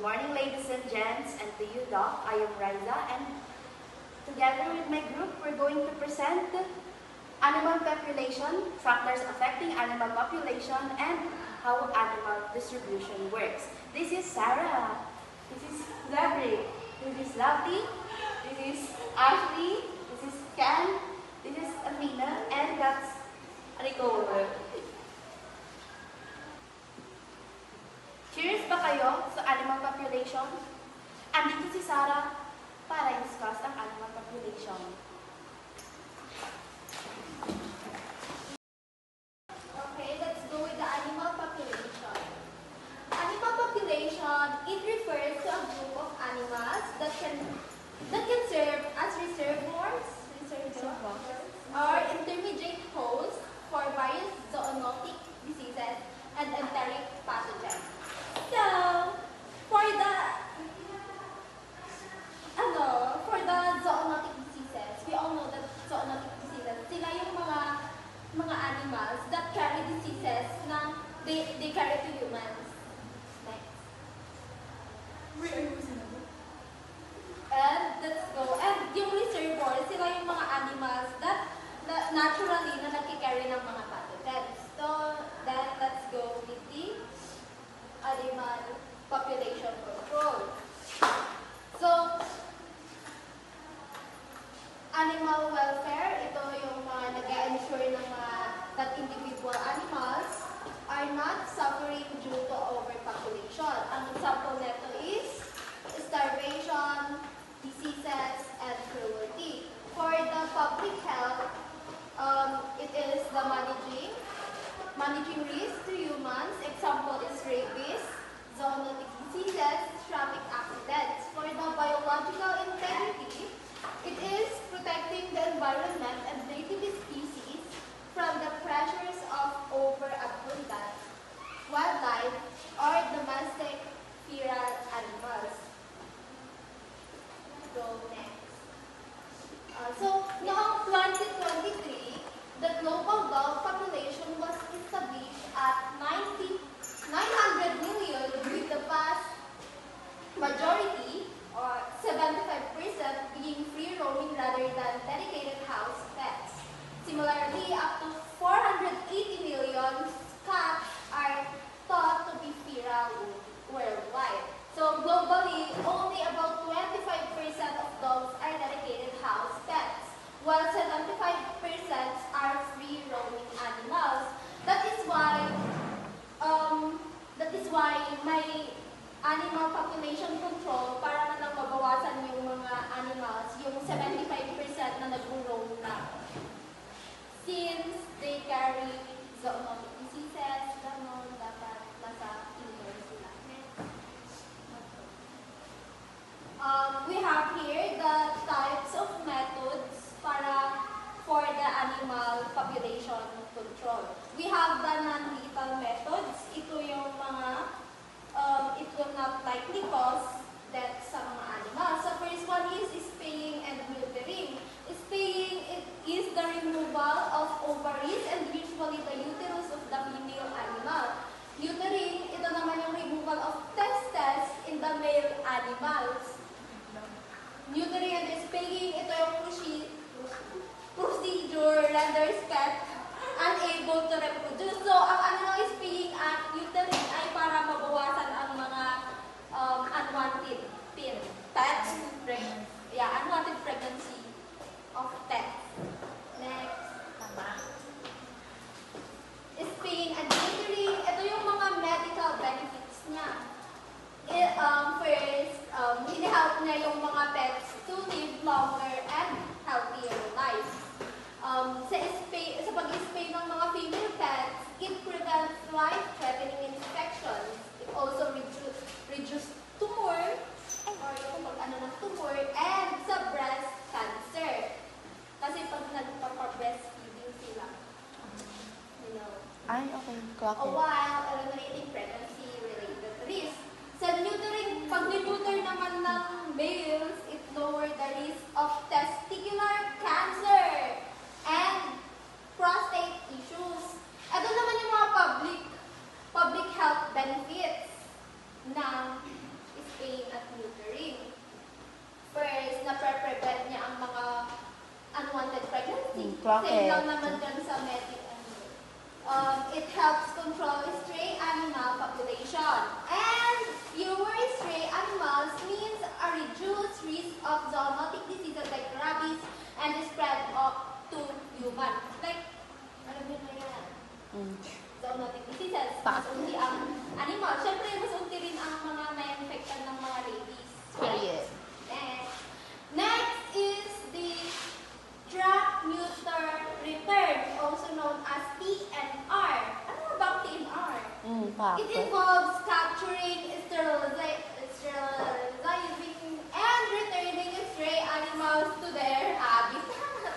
Good morning, ladies and gents, and to you, Doc. I am Riza, and together with my group, we're going to present animal population, factors affecting animal population, and how animal distribution works. This is Sarah. This is Zabri. This is Lovely. This is Ashley. This is Ken. This is Amina, and that's Rico. Curious ba kayo sa animal population? Andito si Sarah para i-discuss ang animal population. Okay, let's go with the animal population. Animal population, it refers to a group of animals that can serve as reservoirs or intermediate hosts for various zoonotic diseases and enteric pathogens. So, for the zoonotic diseases, we all know that zoonotic diseases, sila yung mga animals that carry diseases na they carry to humans. Next. And let's go. And yung reservoir, sila yung mga animals that naturally na nagkikarry ng mga pathogens. So, then let's go with the animal population control. So, animal welfare, ito yung mga nag-ensure ng that individual animals are not suffering due to overpopulation. Ang example nito is starvation, diseases, and cruelty. For the public health, it is the managing risk to humans. Example is rabies, zoonotic diseases, traffic accidents. For the biological integrity, it is protecting the environment and native species from the pressures of overabundant wildlife or domestic feral animals. Go next. So, noong 2023, the global dog population was established at 900 million, with the vast majority, or 75%, being free-roaming rather than dedicated house pets. Similarly, up to 480 million cats are thought to be feral worldwide. So globally, only about 25% of dogs are dedicated house pets, while 75% are free-roaming animals. That is why my animal population control, para na lang mabawasan yung mga animals, yung 75% na nag-roam na. Since they carry zoonotic diseases, ganon, dapat nasa indoor sila. We have here the types of methods for the animal population control. We have the non-lethal methods. Ito yung mga it will not likely cause death sa mga animals. So first one is spaying and neutering. Spaying is the removal of ovaries and usually the uterus of the female animal. Neutering, ito naman yung removal of testes in the male animals. Neutering and spaying, ito yung procedure renders pet unable to reproduce. So, ang spaying at neutering ay para mabawasan ang mga unwanted pets. Unwanted pregnancy of pets. Next. Spaying and neutering, ito yung mga medical benefits niya. First, hinihelp niya yung mga pets to live longer and healthier lives. Sa pag-spay ng mga female pets, it prevents life-threatening infections. It also reduces tumor, or yung ng tumor, and sa breast cancer. Kasi pag nagpa-breastfeeding sila, while eliminating pregnancy-related risk. Sa neutering, pag neuter naman ng males, it lower the risk of testicular cancer and prostate issues. Ito naman yung mga public health benefits ng Same lang naman dyan sa it helps control stray animal population. And fewer stray animals means a reduced risk of zoonotic diseases like rabies and the spread to human. Like, alam niyo na yan. Zoonotic diseases. Mas unti ang animal. Siyempre, mas unti rin ang mga na-infected ng mga rabies. Period. Next is the trap, neuter, return, also known as TNR. Ano about TNR? It involves capturing, sterilizing, and returning stray animals to their habitat.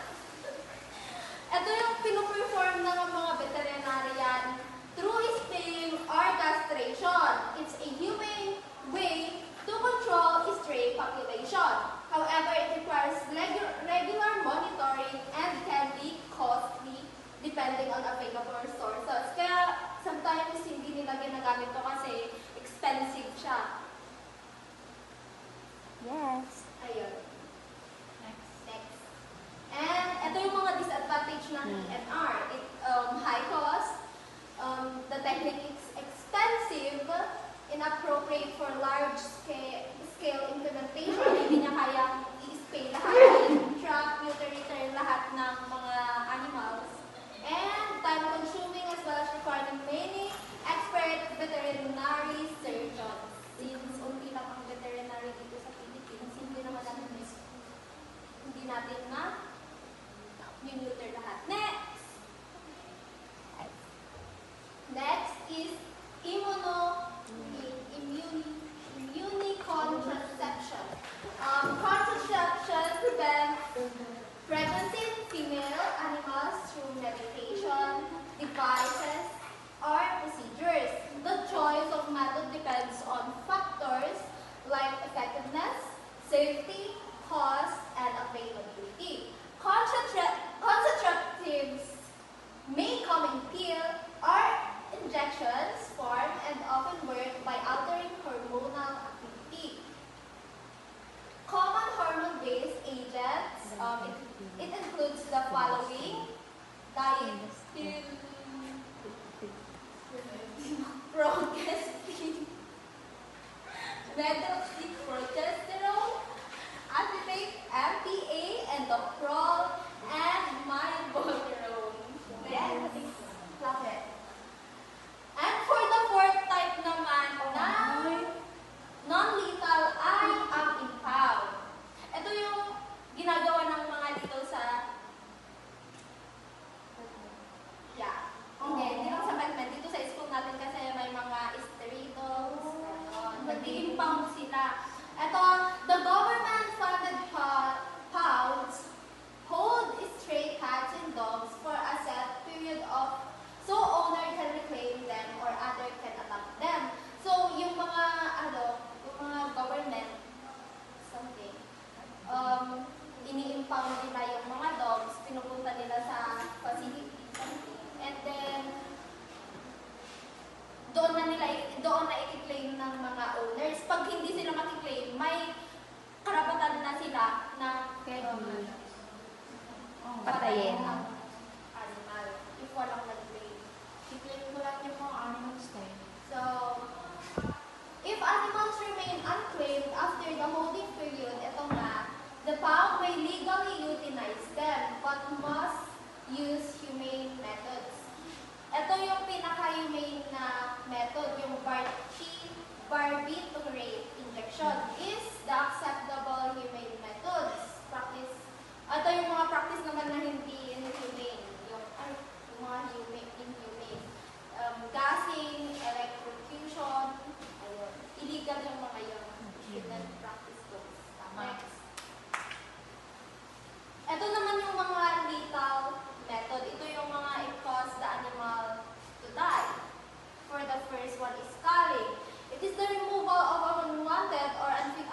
Ito yung pinuperform ng mga veterinarian through spaying or castration. It's a humane way to control stray population. However, it requires regular monitoring and can be costly depending on available sources. Kaya sometimes hindi nila ginagamit to kasi expensive siya. Yes. Ayun. Next. And ito yung mga disadvantage ng TNR. High cost, the technique is expensive, inappropriate for large scale implementation. Hindi niya kayang i-spay lahat, trap, return lahat ng mga animals. And time-consuming as well as requiring many expert veterinary surgeons. Since unti lang ang veterinary dito sa Philippines, hindi naman natin na neuter lahat. Next is immunicontraception. Contraception prevents pregnancy in female animals through medication, devices, or procedures. The choice of method depends on factors like effectiveness, safety, cost, and availability. Contraceptives may come in pill or injections form and often work by altering hormonal activity. Common hormone-based agents, it includes the following: diet pill, progestin, progesterone, acetate, MPA, endoprol, and minoxidil. Love it. And for the fourth type naman na non-lethal ay ang impound. Ito yung ginagawa ng mga dito sa hindi lang sa Batman. Dito sa school natin kasi may mga stereotypes. Nag-impound sila. Ito, the government-funded pounds hold stray cats and dogs for a set period of so owner can reclaim them or other can adopt them. So, yung mga government, something, ini-impound nila yung mga dogs, pinupunta nila sa facility, and then, doon na i-claim ng mga owners. Pag hindi sila maki-claim, may karapatan na sila na Patayin. ng animal if walang nag-claim. I-claim ko lang yung mga animals na yun. So, if animals remain unclaimed after the holding period, ito nga, the pound may legally euthanize them but must use humane methods. Ito yung pinaka-humane na method, yung barbiturate injection is the acceptable humane methods. Ito yung mga practice naman na hindi inhumane, yung mga inhumane. Gassing, electrocution, ayun. Illegal yung mga yun. Shouldn't practice those. Next. Ito naman yung mga lethal method. Ito yung mga it cause the animal to die. For the first one is culling. It is the removal of unwanted or unfit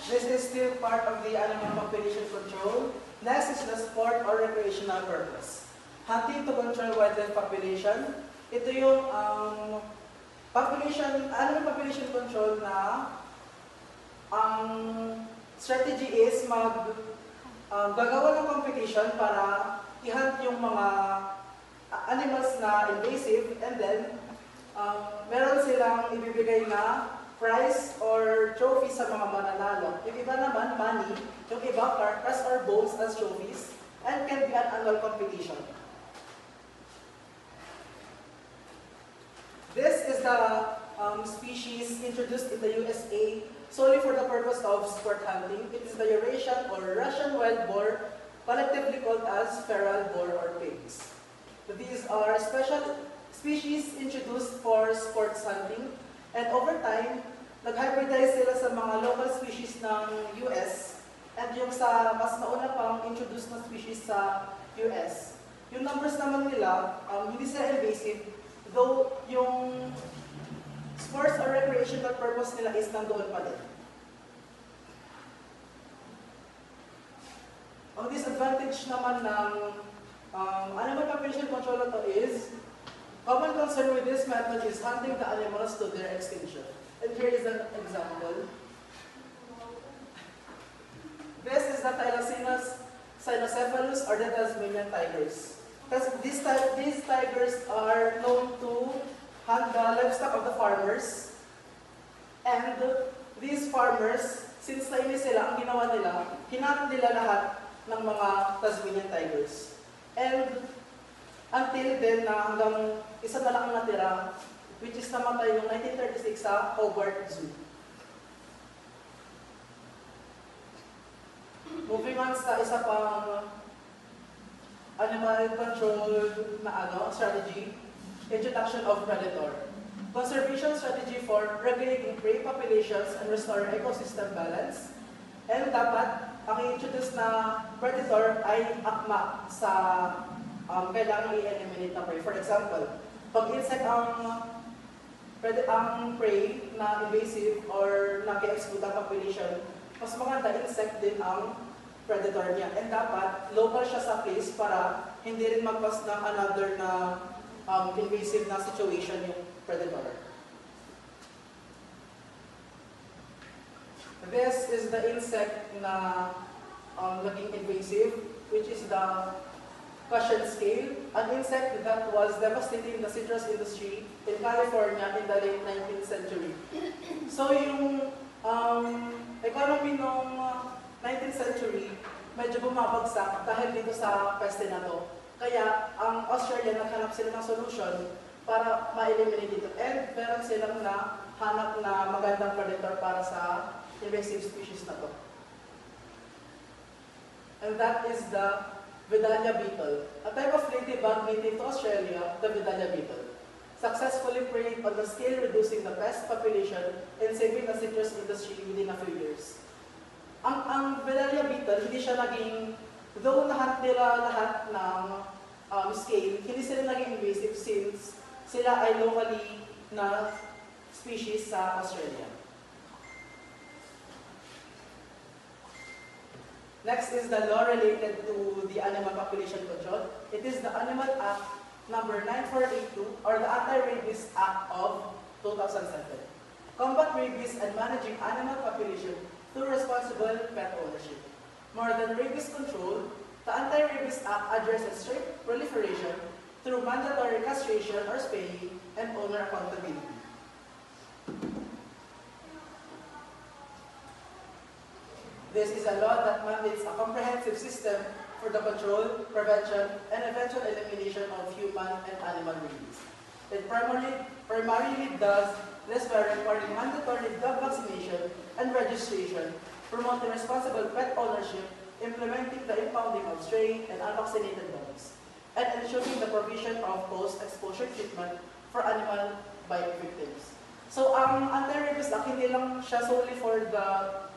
This is still part of the animal population control. Next is the sport or recreational purpose. Hunting to control wildlife population. Ito yung animal population control na ang strategy is gagawa ng competition para i-hunt yung mga animals na invasive, and then meron silang ibibigay na prize or trophy sa mga mananalo. Yung iba naman, money. Yung iba, carcass or bones as trophies, and can be an annual competition. This is the species introduced in the USA solely for the purpose of sport hunting. It is the Eurasian or Russian wild boar, collectively called as feral boar or pigs. These are special species introduced for sports hunting, and over time, nag-hybridize sila sa mga local species ng US, and yung sa mas nauna pang introduced na species sa US. Yung numbers naman nila, hindi sila invasive, though yung sports or recreational purpose nila is nandoon pa din. Ang disadvantage naman ng animal population control na to is, common concern with this method is hunting the animals to their extinction. And here is an example. This is the Tylosinus cynocephalus or the Tasmanian tigers. Because these tigers are known to hunt the livestock of the farmers. And these farmers, since nainis sila, ang ginawa nila, hinanap nila lahat ng mga Tasmanian tigers. And until then, na hanggang isa na lang ang natira, which is namatay noong 1936 sa Hobart Zoo. Moving on sa isa pang animal control na strategy, introduction of predator. Conservation strategy for regulating prey populations and restoring ecosystem balance. And dapat, ang i-introduce na predator ay akma sa kailangan i-eliminate na prey. For example, pag insect ang prey na invasive or nag-exclude ang population, mas maganda insect din ang predator niya. And dapat, local siya sa place para hindi rin mag-cause ng another na invasive na situation yung predator. This is the insect na naging invasive, which is the cushion scale, an insect that was devastating the citrus industry in California in the late 19th century. So yung economy noong 19th century, medyo bumabagsak dahil dito sa peste na to. Kaya ang Australia naghanap sila ng solution para ma-eliminate dito. And meron silang hanap na magandang predator para sa invasive species na to. And that is the Vidalia beetle, a type of ladybug native to Australia, the Vidalia beetle. Successfully preyed on the scale, reducing the pest population and saving the citrus industry within a few years. Ang Vidalia beetle, hindi siya naging, though nahunt nila lahat ng scale, hindi sila naging invasive since sila ay locally na species sa Australia. Next is the law related to the animal population control. It is the Animal Act number 9482 or the Anti-Rabies Act of 2007. Combat rabies and managing animal population through responsible pet ownership. More than rabies control, the Anti-Rabies Act addresses strict proliferation through mandatory castration or spaying and owner accountability. This is a law that mandates a comprehensive system for the control, prevention, and eventual elimination of human and animal rabies. It primarily does this by requiring mandatory dog vaccination and registration, promoting responsible pet ownership, implementing the impounding of stray and unvaccinated dogs, and ensuring the provision of post-exposure treatment for animal bite victims. So, ang anti-rabies act, hindi lang siya solely for the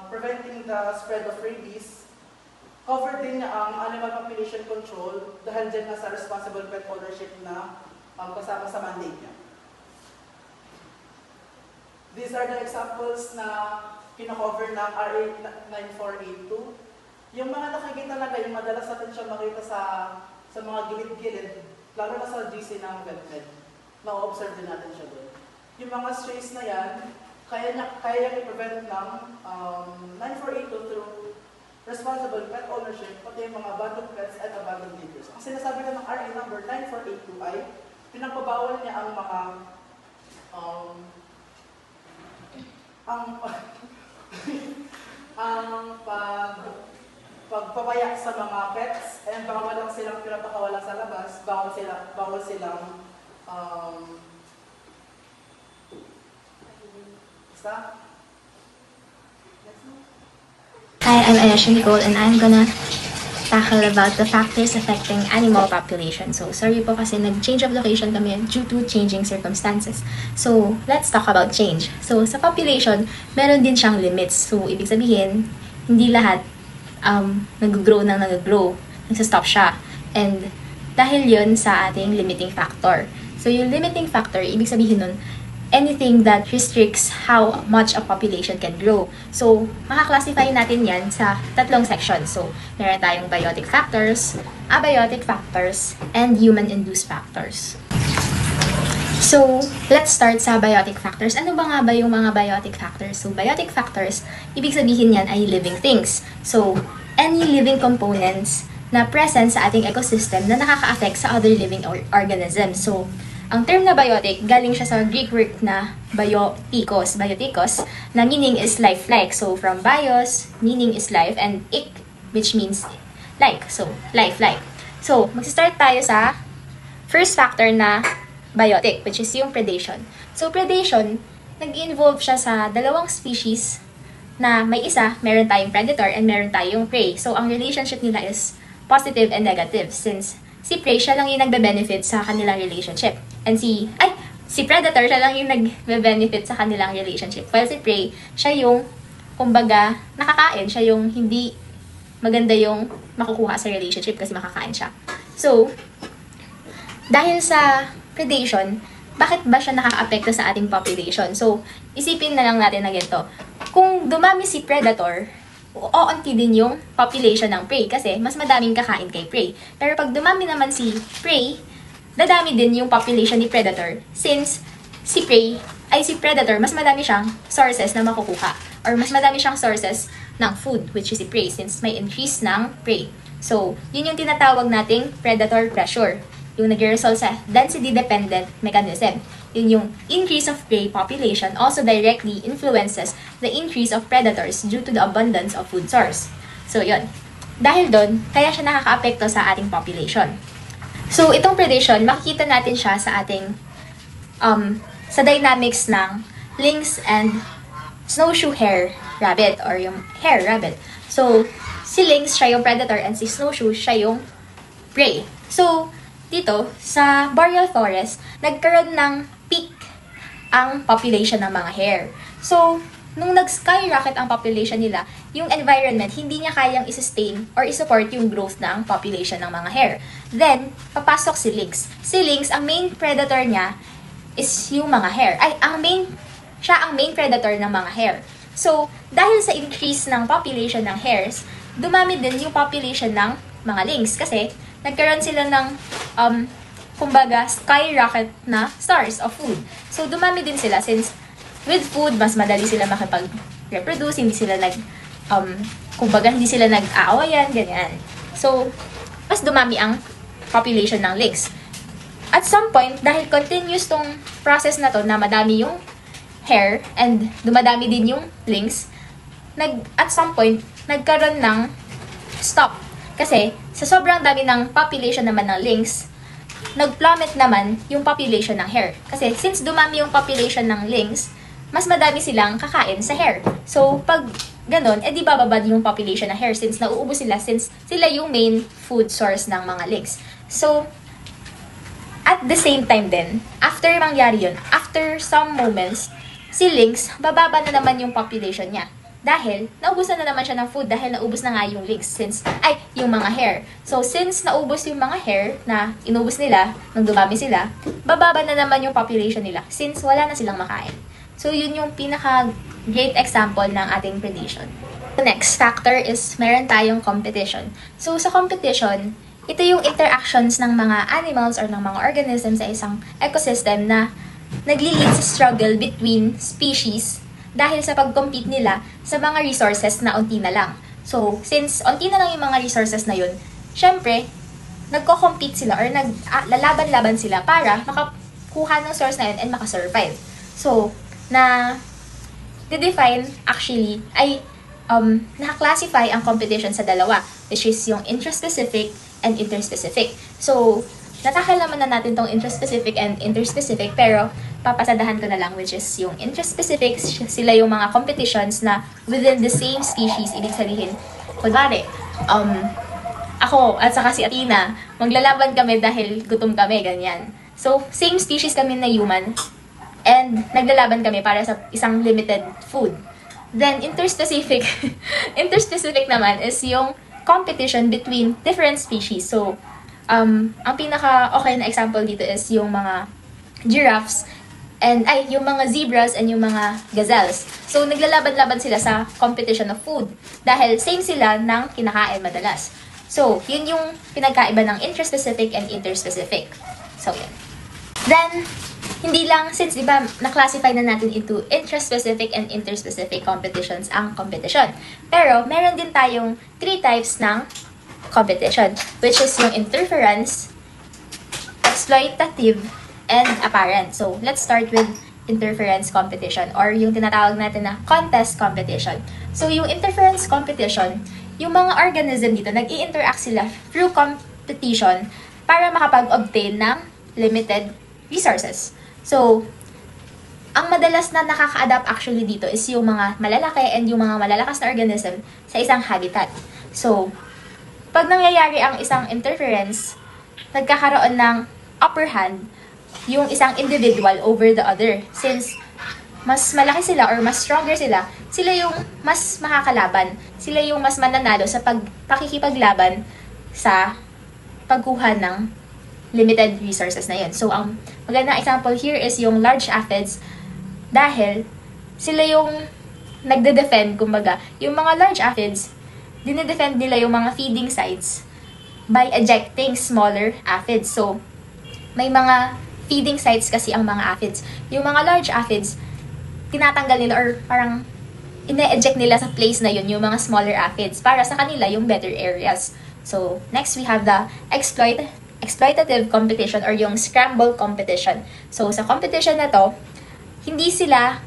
preventing the spread of rabies, covered din niya ang animal population control dahil dyan na sa responsible pet ownership na kasama sa mandate niya. These are the examples na kino-cover ng RA 9482. Yung mga nakikita na yung madalas natin siya makita sa mga gilid-gilid, lalo na sa GC ng WebMed, na-observe din natin siya doon. Yung mga strays na yan, kaya yung i-prevent ng 9482 through responsible pet ownership, pati yung mga abandoned pets and abandoned litters. Ang sinasabi na ng RA number 9482 ay pinapabawal niya ang mga pagpapaya sa mga pets and bawal lang silang pinapakawalan sa labas, bawal silang basta. Hi, I'm Ayesha Nicole and I'm gonna tackle about the factors affecting animal population. So, sorry po kasi nag-change of location kami due to changing circumstances. So, let's talk about change. So, sa population, meron din siyang limits. So, ibig sabihin, hindi lahat nag-grow ng nag-grow. Nagsa-stop siya. And dahil yun sa ating limiting factor. So, yung limiting factor, ibig sabihin nun, anything that restricts how much a population can grow. So, makaklasify natin yan sa tatlong sections. So, meron tayong biotic factors, abiotic factors, and human-induced factors. So, let's start sa biotic factors. Ano ba nga ba yung mga biotic factors? So, biotic factors, ibig sabihin yan ay living things. So, any living components na present sa ating ecosystem na nakaka-affect sa other living organisms. So, ang term na biotic, galing siya sa Greek word na biotikos, na meaning is lifelike. So, from bios, meaning is life, and ik, which means like. So, lifelike. So, magsistart tayo sa first factor na biotic, which is yung predation. So, predation, nag-involve siya sa dalawang species na may isa, meron tayong predator and meron tayong prey. So, ang relationship nila is positive and negative since si prey, siya lang yung nagbe-benefit sa kanilang relationship. And si predator, siya lang yung nagbe-benefit sa kanilang relationship. While si prey, siya yung, kumbaga, nakakain. Siya yung hindi maganda yung makukuha sa relationship kasi makakain siya. So, dahil sa predation, bakit ba siya nakaka-apekto sa ating population? So, isipin na lang natin na ganito. Kung dumami si predator, oonti din yung population ng prey kasi mas madaming kakain kay prey. Pero pag dumami naman si prey, dadami din yung population ni predator since si predator, mas madami siyang sources na makukuha or mas madami siyang sources ng food, which is si prey, since may increase ng prey. So, yun yung tinatawag nating predator pressure, yung nag-result sa density-dependent mechanism. Yun yung increase of prey population also directly influences the increase of predators due to the abundance of food source. So, yun. Dahil doon, kaya siya nakaka-apekto sa ating population. So, itong predation, makikita natin siya sa ating, sa dynamics ng lynx and snowshoe hare rabbit or yung hare rabbit. So, si lynx, siya yung predator and si snowshoe, siya yung prey. So, dito, sa boreal forest, nagkaroon ng peak ang population ng mga hare. So, nung nag-skyrocket ang population nila, yung environment, hindi niya kayang i-sustain or i-support yung growth ng population ng mga hare. Then, papasok si lynx. Si lynx, ang main predator niya is yung mga hare. Siya ang main predator ng mga hare. So, dahil sa increase ng population ng hares, dumami din yung population ng mga lynx kasi nagkaroon sila ng kumbaga, skyrocket na stars of food. So, dumami din sila since with food, mas madali sila makipag-reproduce, hindi sila hindi sila nag-aawayan, ganyan. So, mas dumami ang population ng lynx. At some point, dahil continuous tong process na to na madami yung hare and dumadami din yung lynx, at some point, nagkaroon ng stop. Kasi, sa sobrang dami ng population naman ng lynx, nag-plummet naman yung population ng hare. Kasi since dumami yung population ng lynx, mas madami silang kakain sa hare. So, pag ganon, edi bababa yung population ng hare since nauubos sila since sila yung main food source ng mga lynx. So, at the same time din, after mangyari yun, after some moments, si lynx, bababa na naman yung population niya. Dahil, naubos na naman siya ng food dahil naubos na nga yung lynx yung mga hare. So, since naubos yung mga hare na inubos nila, nang dumami sila, bababa na naman yung population nila since wala na silang makain. So, yun yung pinaka-great example ng ating predation. The next factor is meron tayong competition. So, sa competition, ito yung interactions ng mga animals or ng mga organisms sa isang ecosystem na nagli-lead sa struggle between species dahil sa pag-compete nila sa mga resources na unti na lang. So, since unti na lang yung mga resources na yun, syempre, nagko-compete sila or naglalaban-laban sila para makakuha ng source na yun and makasurvive. So, define actually ay naka-classify ang competition sa dalawa, which is yung intraspecific and interspecific. So, natakal naman na natin tong intraspecific and interspecific, pero papasadahan ko na lang, which is yung intraspecific, sila yung mga competitions na within the same species. Ibig sabihin, kunwari, ako at saka si Athena, maglalaban kami dahil gutom kami, ganyan. So, same species kami na human, and naglalaban kami para sa isang limited food. Then, interspecific, interspecific naman is yung competition between different species. So, ang pinaka-okay na example dito is yung mga giraffes, yung mga zebras and yung mga gazelles. So, naglalaban-laban sila sa competition of food dahil same sila ng kinakain madalas. So, yun yung pinagkaiba ng intraspecific and interspecific. So, yun. Then, hindi lang, since diba, na-classify na natin into intraspecific and interspecific competitions ang competition. Pero, meron din tayong 3 types ng competition, which is yung interference, exploitative, and apparent. So, let's start with interference competition or yung tinatawag natin na contest competition. So, yung interference competition, yung mga organism dito, nag-i-interact sila through competition para makapag-obtain ng limited resources. So, ang madalas na nakaka-adapt actually dito is yung mga malalaki and yung mga malalakas na organism sa isang habitat. So, pag nangyayari ang isang interference, nagkakaroon ng upper hand yung isang individual over the other. Since mas malaki sila or mas stronger sila, sila yung mas makakalaban. Sila yung mas mananalo sa pakikipaglaban sa pagkuha ng limited resources na yun. So, ang magandang example here is yung large aphids dahil sila yung nagde-defend, kumbaga. Yung mga large aphids, dinedefend nila yung mga feeding sites by ejecting smaller aphids. So, may mga feeding sites kasi ang mga aphids. Yung mga large aphids, tinatanggal nila or parang ine-eject nila sa place na yun yung mga smaller aphids para sa kanila yung better areas. So, next we have the exploitative competition or yung scramble competition. So, sa competition na to, hindi sila,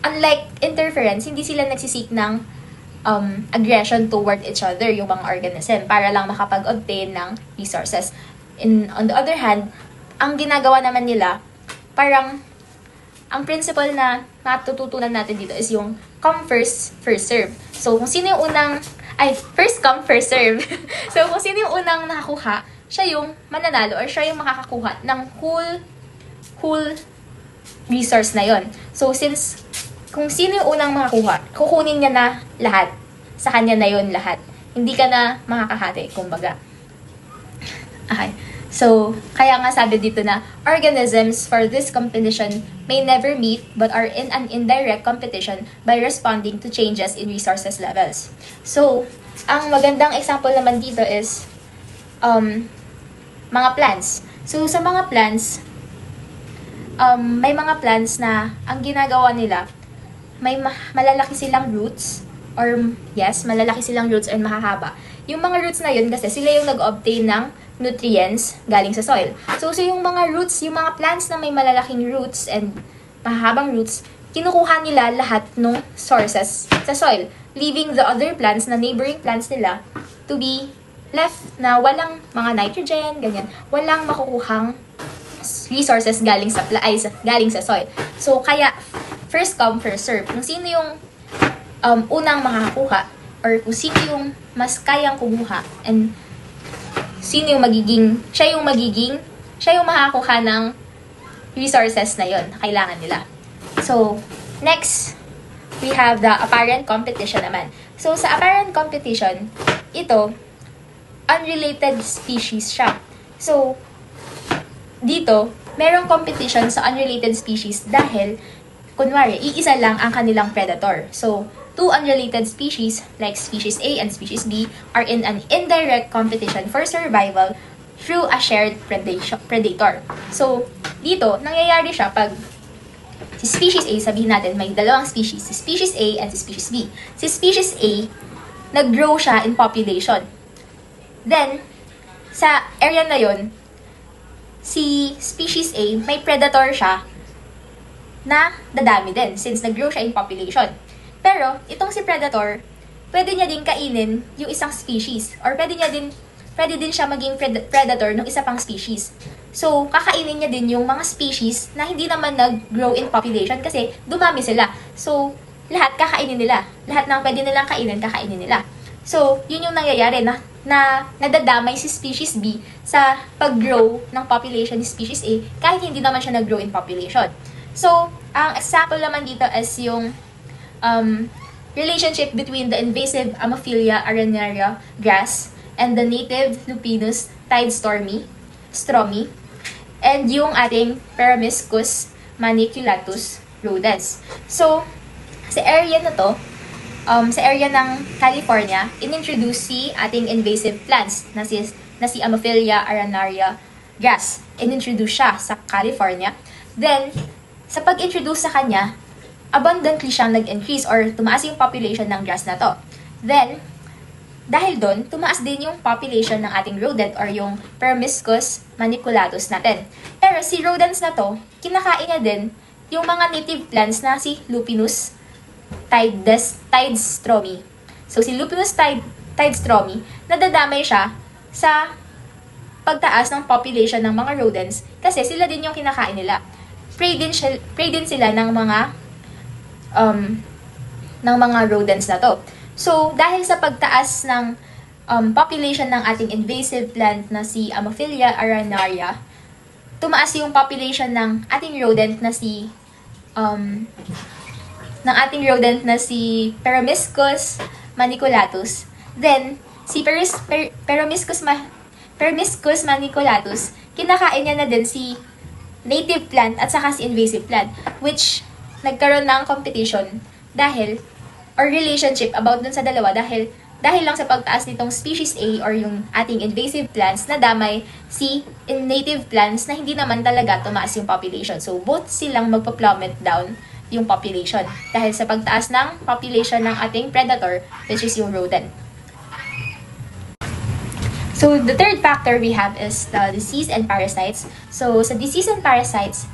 unlike interference, hindi sila nagsisik ng aggression toward each other, yung mga organism, para lang makapag-obtain ng resources. On the other hand, ang ginagawa naman nila, parang, ang principle na matututunan natin dito is yung come first, first serve. So, kung sino yung first come, first serve. So, kung sino yung unang nakakuha, siya yung mananalo or siya yung makakakuha ng whole resource na yon. So, since kung sino yung unang makakuha, kukunin niya na lahat. Sa kanya na yon lahat. Hindi ka na makakahati, kumbaga. Okay. So, kaya nga sabi dito na, organisms for this competition may never meet but are in an indirect competition by responding to changes in resources levels. So, ang magandang example naman dito is mga plants. So, sa mga plants, may mga plants na ang ginagawa nila, may malalaki silang roots, malalaki silang roots and mahahaba. Yung mga roots na yun, kasi sila yung nag-obtain ng nutrients galing sa soil. So yung mga roots, yung mga plants na may malalaking roots and mahahabang roots, kinukuha nila lahat ng sources sa soil, leaving the other plants na neighboring plants nila to be left na walang mga nitrogen, ganyan, walang makukuhang resources galing sa soil. So kaya first come, first serve. Kung sino yung unang makakakuha or kung sino yung mas kayang kumuha and siya yung makakakuha ng resources na yon na kailangan nila. So, next, we have the apparent competition naman. So, sa apparent competition, ito, unrelated species siya. So, dito, merong competition sa unrelated species dahil kunwari, iisa lang ang kanilang predator. So, two unrelated species, like species A and species B, are in an indirect competition for survival through a shared predator. So, dito, nangyayari siya pag si species A, sabihin natin, may dalawang species, si species A and si species B. Si species A, nag-grow siya in population. Then, sa area na yon, si species A, may predator siya na dadami din since nag-grow siya in population. Pero, itong si predator, pwede niya din kainin yung isang species or pwede din siya maging predator ng isa pang species. So, kakainin niya din yung mga species na hindi naman nag-grow in population kasi dumami sila. So, lahat kakainin nila. Lahat ng pwede nilang kainin, kakainin nila. So, yun yung nangyayari na nadadamay si species B sa pag-grow ng population ni species A kahit hindi naman siya nag-grow in population. So, ang example naman dito is yung relationship between the invasive Ammophila arenaria grass and the native Lupinus tidestormi, and yung ating Peromyscus maniculatus rodents. So, sa area na to, sa area ng California, inintroduce si ating invasive plants na si Ammophila arenaria grass. Inintroduce siya sa California. Then, sa pag-introduce sa kanya, abundantly siyang nag-increase or tumaas yung population ng grass na to. Then, dahil doon, tumaas din yung population ng ating rodent or yung Peromyscus maniculatus natin. Pero si rodents na to, kinakain niya din yung mga native plants na si Lupinus tidestromi. So, si Lupinus tidestromi, nadadamay siya sa pagtaas ng population ng mga rodents kasi sila din yung kinakain nila. Prey din sila ng mga rodents na to. So, dahil sa pagtaas ng population ng ating invasive plant na si Ammophila arenaria, tumaas yung population ng ating rodent na si Peromyscus maniculatus. Then, si Peromyscus maniculatus, kinakain niya na din si native plant at saka si invasive plant, which nagkaroon ng competition or relationship about dun sa dalawa dahil lang sa pagtaas nitong species A or yung ating invasive plants na damay si native plants na hindi naman talaga tumaas yung population. So, both silang magpa-plummet down yung population dahil sa pagtaas ng population ng ating predator, which is yung rodent. So, the third factor we have is the disease and parasites. So, sa disease and parasites,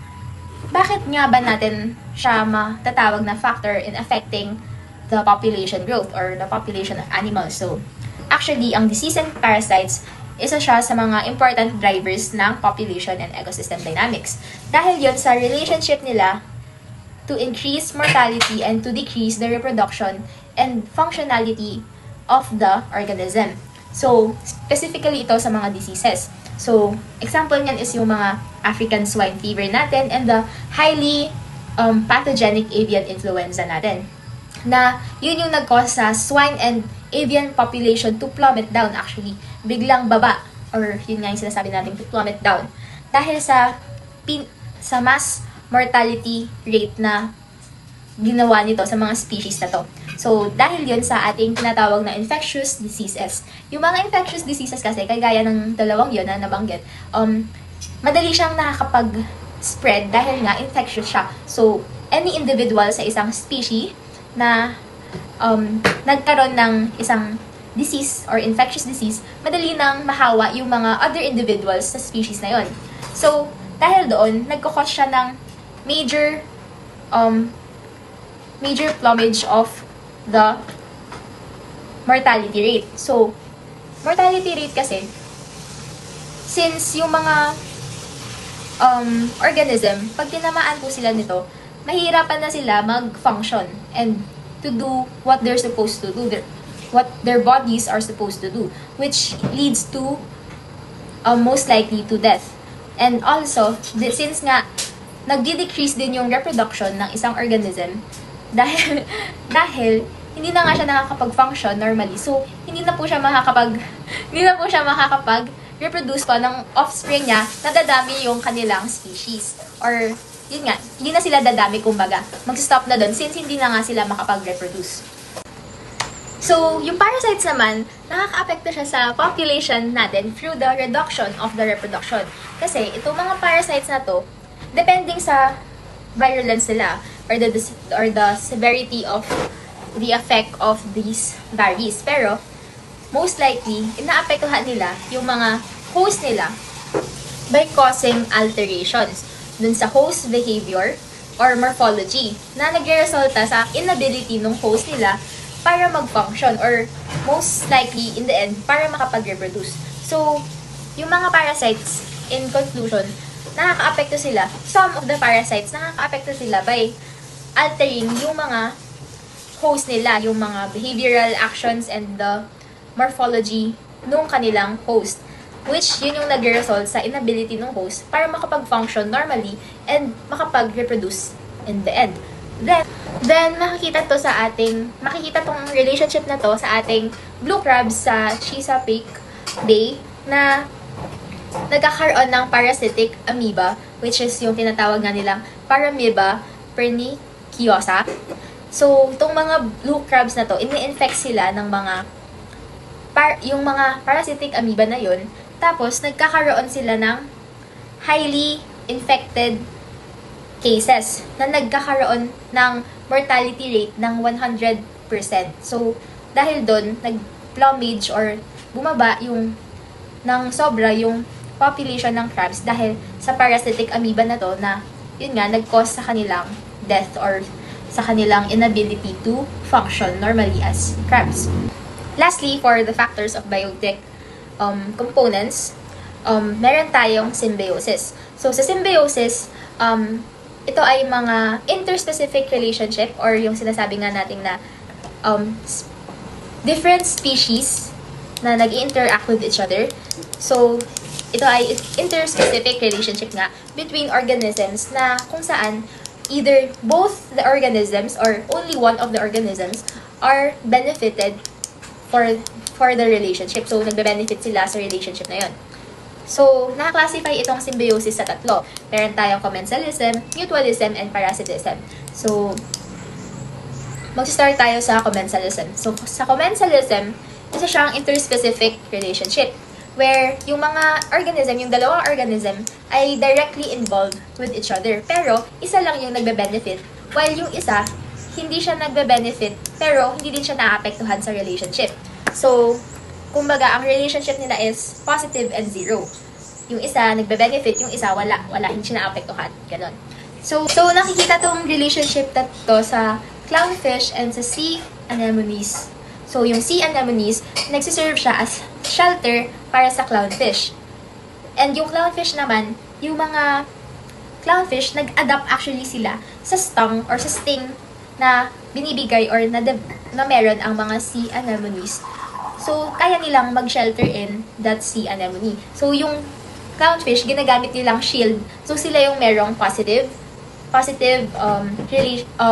bakit nga ba natin siya matatawag na factor in affecting the population growth or the population of animals? So, actually, ang disease and parasites, isa siya sa mga important drivers ng population and ecosystem dynamics. Dahil yon sa relationship nila to increase mortality and to decrease the reproduction and functionality of the organism. So, specifically ito sa mga diseases. So, example niyan is yung mga African swine fever natin and the highly pathogenic avian influenza natin. Na yun yung nag-cause sa swine and avian population to plummet down actually. Biglang baba, or yun nga yung sinasabi natin, to plummet down. Dahil sa mass mortality rate na ginawa nito sa mga species na to. So, dahil yun sa ating tinatawag na infectious diseases. Yung mga infectious diseases kasi, kagaya ng dalawang yun na nabanggit, madali siyang nakakapag-spread dahil nga infectious siya. So, any individual sa isang species na nagkaroon ng isang disease or infectious disease, madali nang mahawa yung mga other individuals sa species na yun. So, dahil doon, nagkakos siya ng major plumage of the mortality rate. So, mortality rate kasi, since yung mga organism, pag tinamaan po sila nito, mahirapan na sila mag-function and to do what they're supposed to do, what their bodies are supposed to do, which leads to most likely to death. And also, since nga, nagdi-decrease din yung reproduction ng isang organism dahil hindi na nga siya nakakapag-function normally. So, hindi na po siya makakapag-reproduce pa ng offspring niya na dadami yung kanilang species or yun nga, hindi na sila dadami, kumbaga. Mag-stop na doon since hindi na nga sila makapag-reproduce. So, yung parasites naman, nakaka-apekto siya sa population natin through the reduction of the reproduction. Kasi, itong mga parasites na to, depending sa virulence nila, or the severity of the effect of these varies. Pero, most likely, inaapektuhan nila yung mga host nila by causing alterations dun sa host behavior or morphology na nagre-resulta sa inability ng host nila para mag-function or most likely in the end para makapag-reproduce. So, yung mga parasites, in conclusion, nakaka-apekto sila, some of the parasites, nakaka-apekto sila by altering yung mga host nila, yung mga behavioral actions and the morphology nung kanilang host. Which, yun yung nag-result sa inability ng host para makapag-function normally and makapag-reproduce in the end. Then makikita tong relationship na to sa ating blue crabs sa Chesapeake Bay na nagkakaroon ng parasitic amoeba, which is yung tinatawag nga nilang Paramoeba perniciosa. So, itong mga blue crabs na to, ini-infect sila ng yung mga parasitic amoeba na yun, tapos nagkakaroon sila ng highly infected cases na nagkakaroon ng mortality rate ng 100%. So, dahil doon, nag-plumage or bumaba ng sobra yung population ng crabs dahil sa parasitic amoeba na to na, yun nga, nag-cause sa kanilang death or sa kanilang inability to function normally as crabs. Lastly, for the factors of biotic components, meron tayong symbiosis. So, sa symbiosis, ito ay mga interspecific relationship or yung sinasabi nga natin na different species na nag-interact with each other. So, ito ay interspecific relationship nga between organisms na kung saan either both the organisms or only one of the organisms are benefited for the relationship. So, nagbe-benefit sila sa relationship na yun. So, naka-classify itong symbiosis sa tatlo. Meron tayong commensalism, mutualism, and parasitism. So, mag-start tayo sa commensalism. So, sa commensalism, isa siyang interspecific relationship where yung mga organism, yung dalawang organism, ay directly involved with each other. Pero, isa lang yung nagbe-benefit, while yung isa, hindi siya nagbe-benefit, pero hindi din siya naapektuhan sa relationship. So, kumbaga, ang relationship nila is positive and zero. Yung isa, nagbe-benefit, yung isa, wala, hindi siya naapektuhan. Ganon. So nakikita tong relationship na to sa clownfish and sa sea anemones. So, yung sea anemones, nagsiserve siya as shelter para sa clownfish. And yung clownfish naman, yung mga clownfish, nag-adapt actually sila sa stung or sa sting na binibigay or na meron ang mga sea anemones. So, kaya nilang mag-shelter in that sea anemone. So, yung clownfish, ginagamit nilang shield. So, sila yung merong positive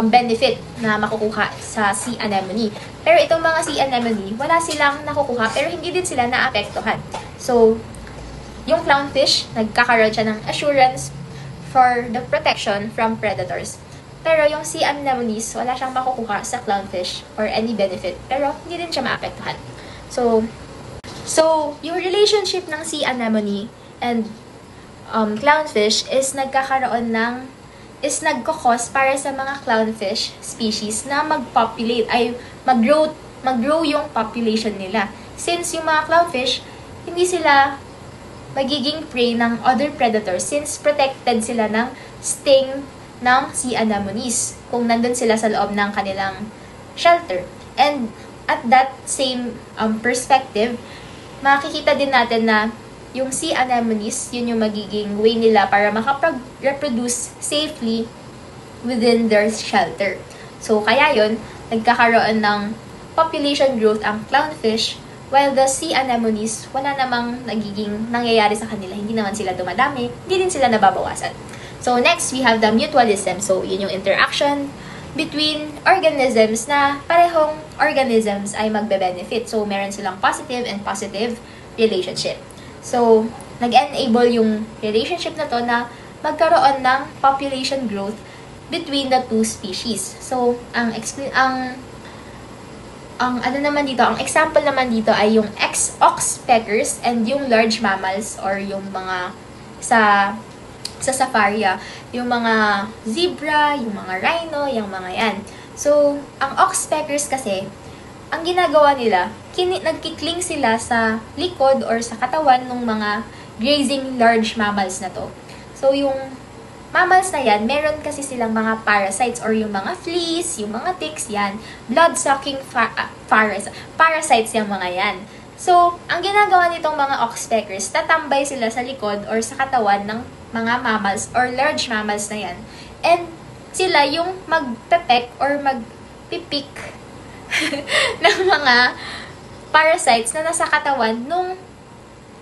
benefit na makukuha sa sea anemone. Pero itong mga sea anemone, wala silang nakukuha, pero hindi din sila naapektuhan. So, yung clownfish, nagkakaroon siya ng assurance for the protection from predators. Pero yung sea anemones, wala siyang makukuha sa clownfish or any benefit. Pero hindi din siya maapektuhan. So, yung relationship ng sea anemone and clownfish is nagko-cause para sa mga clownfish species na mag-populate, ay mag-grow yung population nila. Since yung mga clownfish, hindi sila magiging prey ng other predators since protected sila ng sting ng sea anemones kung nandun sila sa loob ng kanilang shelter. And at that same perspective, makikita din natin na yung sea anemones, yun yung magiging way nila para makapag-reproduce safely within their shelter. So, kaya yun, nagkakaroon ng population growth ang clownfish, while the sea anemones, wala namang nangyayari sa kanila. Hindi naman sila dumadami, hindi din sila nababawasan. So, next, we have the mutualism. So, yun yung interaction between organisms na parehong organisms ay magbe-benefit. So, meron silang positive and positive relationship. So, nag-enable yung relationship na to na magkaroon ng population growth between the two species. So, ang ano naman dito, ang example naman dito ay yung oxpeckers and yung large mammals or yung mga sa safari, yung mga zebra, yung mga rhino, yung mga yan. So, ang oxpeckers kasi, ang ginagawa nila, nagkikling sila sa likod or sa katawan ng mga grazing large mammals na to. So, yung mammals na yan, meron kasi silang mga parasites or yung mga fleas, yung mga ticks, yan. Blood-sucking parasites yung mga yan. So, ang ginagawa nitong mga oxpeckers, tatambay sila sa likod or sa katawan ng mga mammals or large mammals na yan. And sila yung magpepek or magpipik ng mga parasites na nasa katawan ng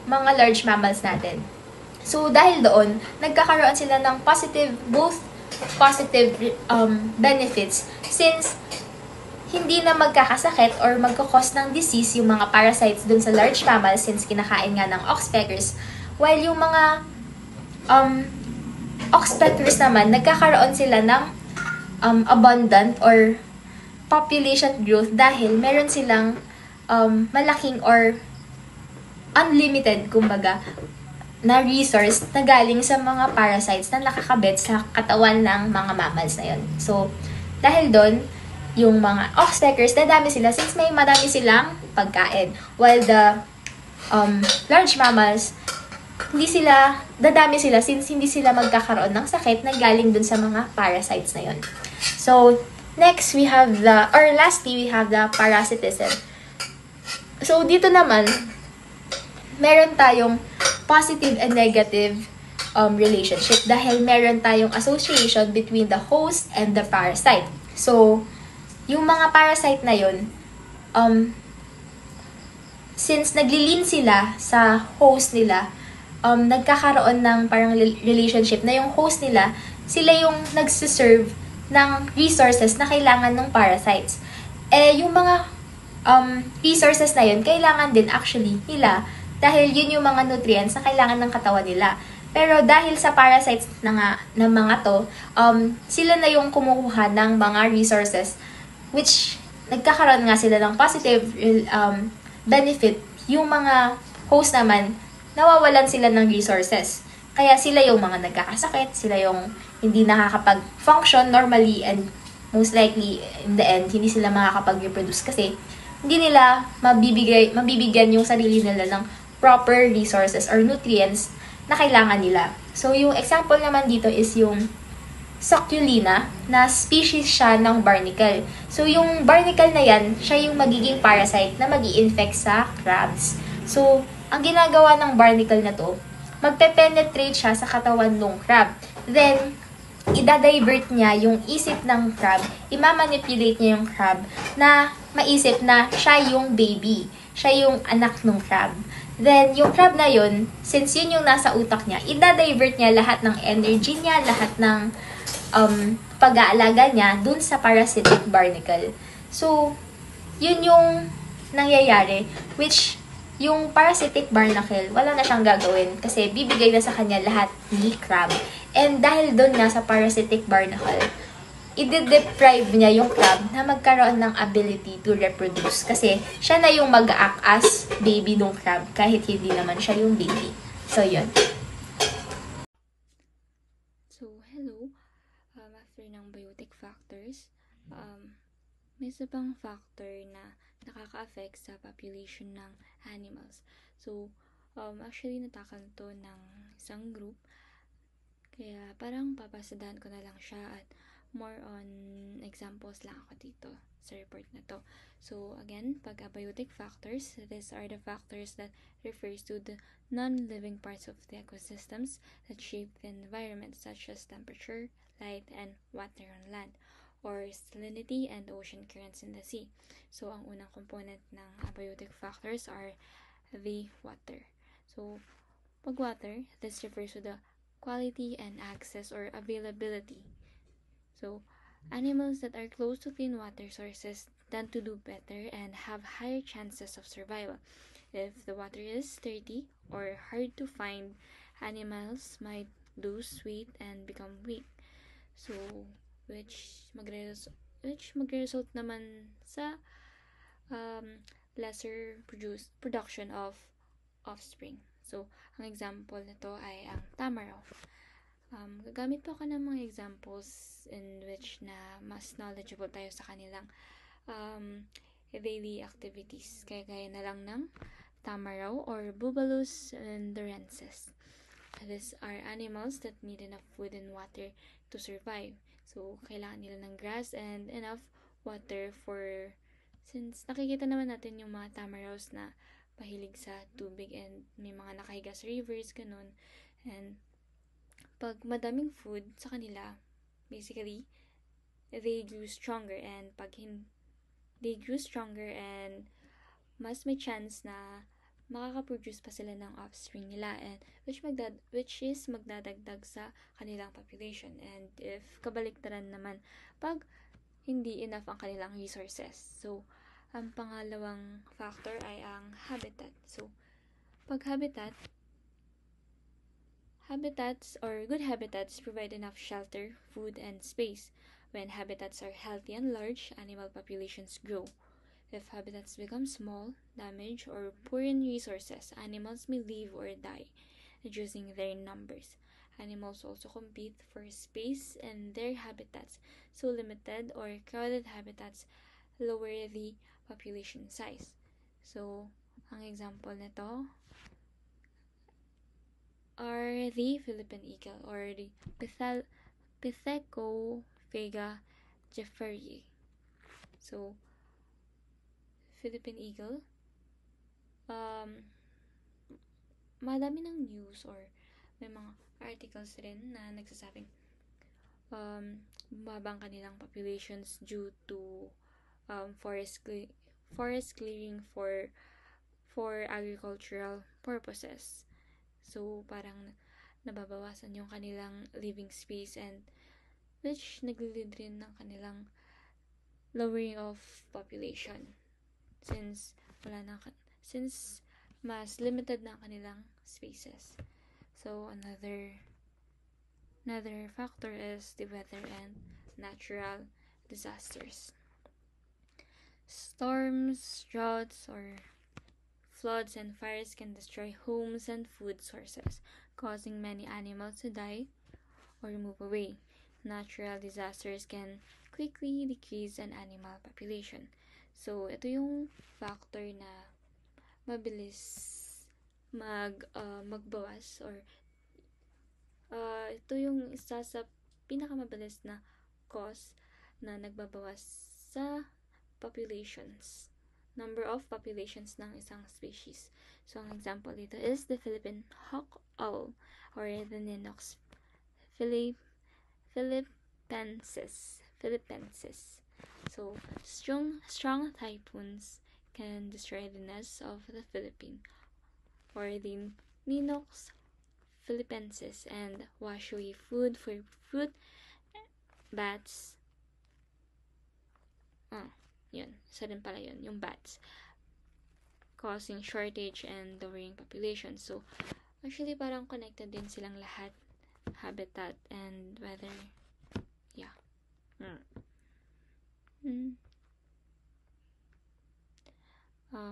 mga large mammals natin. So, dahil doon, nagkakaroon sila ng both positive benefits since hindi na magkakasakit or magkakos ng disease yung mga parasites dun sa large mammals since kinakain nga ng oxpeckers, while yung mga oxpeckers naman, nagkakaroon sila ng abundant or population growth dahil meron silang malaking or unlimited, kumbaga, na resource na galing sa mga parasites na nakakabit sa katawan ng mga mammals na yun. So, dahil doon, yung mga oxpeckers, dadami sila since may madami silang pagkain. While the large mammals, dadami sila since hindi sila magkakaroon ng sakit na galing dun sa mga parasites na yun. So, next, lastly, we have the parasitism. So, dito naman, meron tayong positive and negative relationship dahil meron tayong association between the host and the parasite. So, yung mga parasite na yun, since naglilin sila sa host nila, nagkakaroon ng parang relationship na yung host nila, sila yung nagsiserve ng resources na kailangan ng parasites. Yung mga resources na yun, kailangan din actually nila dahil yun yung mga nutrients na kailangan ng katawan nila. Pero dahil sa parasites ng mga to, sila na yung kumukuha ng mga resources which nagkakaroon nga sila ng positive benefit. Yung mga host naman, nawawalan sila ng resources. Kaya sila yung mga nagkakasakit, sila yung hindi nakakapag-function normally and most likely in the end, hindi sila makakapag-reproduce kasi hindi nila mabibigyan yung sarili nila ng proper resources or nutrients na kailangan nila. So, yung example naman dito is yung Succulina, na species siya ng barnacle. So, yung barnacle na yan, siya yung magiging parasite na mag-i-infect sa crabs. So, ang ginagawa ng barnacle na to, magpe-penetrate siya sa katawan ng crab. Then, idadivert niya yung isip ng crab, imamanipulate niya yung crab na maisip na siya yung baby, siya yung anak ng crab. Then, yung crab na yun, since yun yung nasa utak niya, idadivert niya lahat ng energy niya, lahat ng pag-aalaga niya dun sa parasitic barnacle. So, yun yung nangyayari, which yung parasitic barnacle, wala na siyang gagawin kasi bibigay na sa kanya lahat ni crab. And dahil dun nga sa parasitic barnacle, i-deprive niya yung crab na magkaroon ng ability to reproduce kasi siya na yung mag-act as baby ng crab kahit hindi naman siya yung baby. So, yun. So, hello. After ng biotic factors, may isa pang factor na nakaka-affect sa population ng animals. So, actually, natakal to ng isang group. Kaya, parang papasadahan ko na lang siya at more on examples lang ako dito sa report na to. So, again, pag abiotic factors, these are the factors that refers to the non-living parts of the ecosystems that shape the environment, such as temperature, light, and water on land, or salinity and ocean currents in the sea. So, ang unang component ng abiotic factors are the water. So, pag water, this refers to the quality and access or availability. So, animals that are close to clean water sources tend to do better and have higher chances of survival. If the water is dirty or hard to find, animals might lose weight and become weak. So, which magre-result naman sa lesser production of offspring. So, ang example nito ay ang tama raw. Gagamit po ako ng mga examples in which na mas knowledgeable tayo sa kanilang daily activities. Kaya na lang ng tamaraw or Bubalus endurensis. These are animals that need enough food and water to survive. So, kailangan nila ng grass and enough water since nakikita naman natin yung mga tamaraws na pahilig sa tubig and may mga nakahiga sa rivers, ganun. And pag madaming food sa kanila, basically, they grew stronger and mas may chance na makaka-produce pa sila ng offspring nila and which is magdadagdag sa kanilang population. And if kabaliktaran naman, pag hindi enough ang kanilang resources. So, ang pangalawang factor ay ang habitat. So, pag habitats or good habitats provide enough shelter, food, and space. When habitats are healthy and large, animal populations grow. If habitats become small, damaged, or poor in resources, animals may leave or die, reducing their numbers. Animals also compete for space in their habitats, so limited or crowded habitats lower the population size. So, ang example nito are the Philippine eagle or the Pithecophaga jeffreyi. So, Philippine eagle, madami ng news or may mga articles rin na nagsasabing bumaba ang kanilang populations due to forest clearing for agricultural purposes. So, parang nababawasan yung kanilang living space and which naglilid rin ng kanilang lowering of population since mas limited na ang kanilang spaces. So, another factor is the weather and natural disasters. Storms, droughts, or floods and fires can destroy homes and food sources, causing many animals to die or move away. Natural disasters can quickly decrease an animal population. So, ito yung factor na mabilis magbawas or ito yung isa sa pinakamabilis na cause na nagbabawas sa number of populations ng isang species. So, ang example dito is the Philippine hawk owl or the Ninox philippensis. So, strong typhoons can destroy the nests of the Philippine or the Ninox philippensis and wash away food for fruit bats. Yun. Isa rin pala yun, yung bats. Causing shortage and lowering population. So, actually, parang connected din silang lahat. Habitat and weather. Yeah.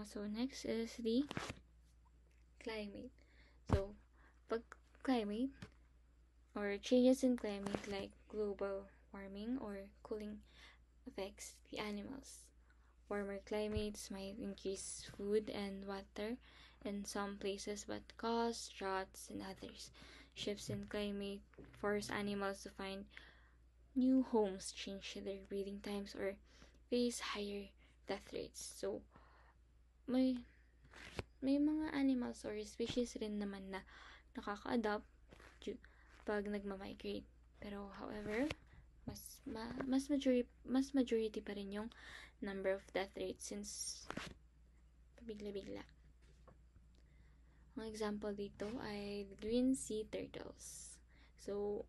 So, next is the climate. So, pag climate or changes in climate like global warming or cooling affects the animals. Warmer climates might increase food and water in some places but cause droughts in others. Shifts in climate force animals to find new homes, change their breeding times, or face higher death rates. So, may mga animals or species rin naman na nakaka-adapt pag nagmamigrate. Pero, however, mas majority pa rin yung number of death rates since pabigla-bigla. Ang example dito ay the green sea turtles. So,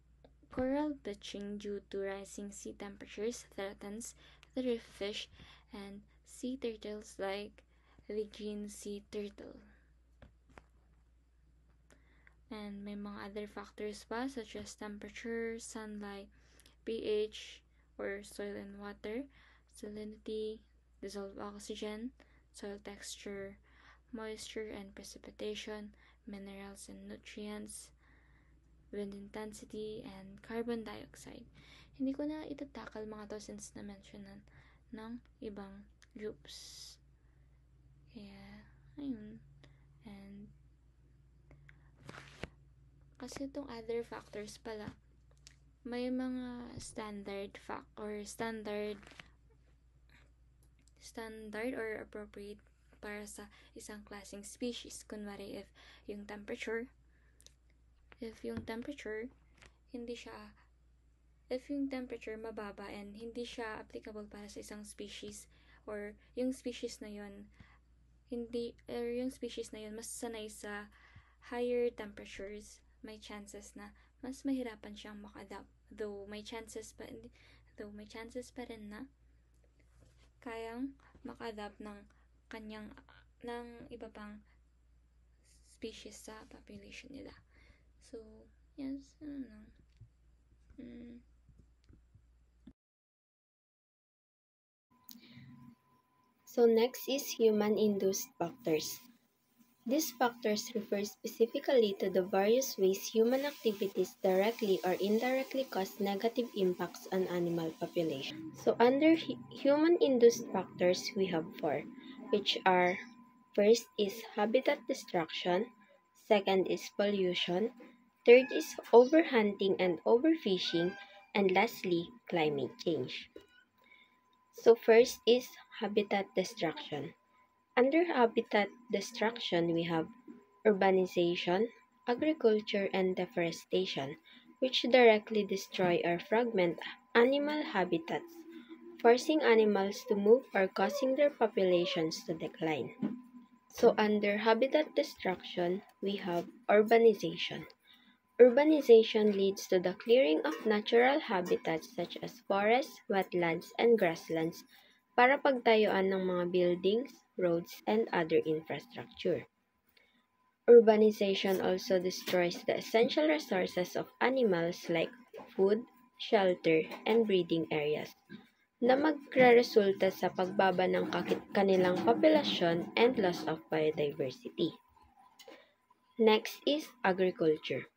coral bleaching due to rising sea temperatures threatens the reef fish and sea turtles like the green sea turtle. And may mga other factors pa such as temperature, sunlight, pH or soil and water, salinity, dissolved oxygen, soil texture, moisture and precipitation, minerals and nutrients, wind intensity, and carbon dioxide. Hindi ko na itatakal mga to since na-mentionan ng ibang groups. Kaya, ayun. And, kasi itong other factors pala, may mga standard or appropriate para sa isang klaseng species. Kunwari, if yung temperature mababa and hindi siya applicable para sa isang species, or yung species na yun mas sanay sa higher temperatures, may chances na mas mahirapan siyang maka-adapt. Though may chances pa rin na kayang maka-adapt ng iba pang species sa population nila. So, yes, I don't know. So next is human-induced factors. These factors refer specifically to the various ways human activities directly or indirectly cause negative impacts on animal population. So under human-induced factors, we have 4, which are: first is habitat destruction, second is pollution, third is overhunting and overfishing, and lastly, climate change. So first is habitat destruction. Under habitat destruction, we have urbanization, agriculture, and deforestation, which directly destroy or fragment animal habitats, forcing animals to move or causing their populations to decline. So under habitat destruction, we have urbanization. Urbanization leads to the clearing of natural habitats such as forests, wetlands, and grasslands para pagtayuan ng mga buildings, roads, and other infrastructure. Urbanization also destroys the essential resources of animals like food, shelter, and breeding areas, na magre-resulta sa pagbaba ng kanilang populasyon and loss of biodiversity. Next is agriculture.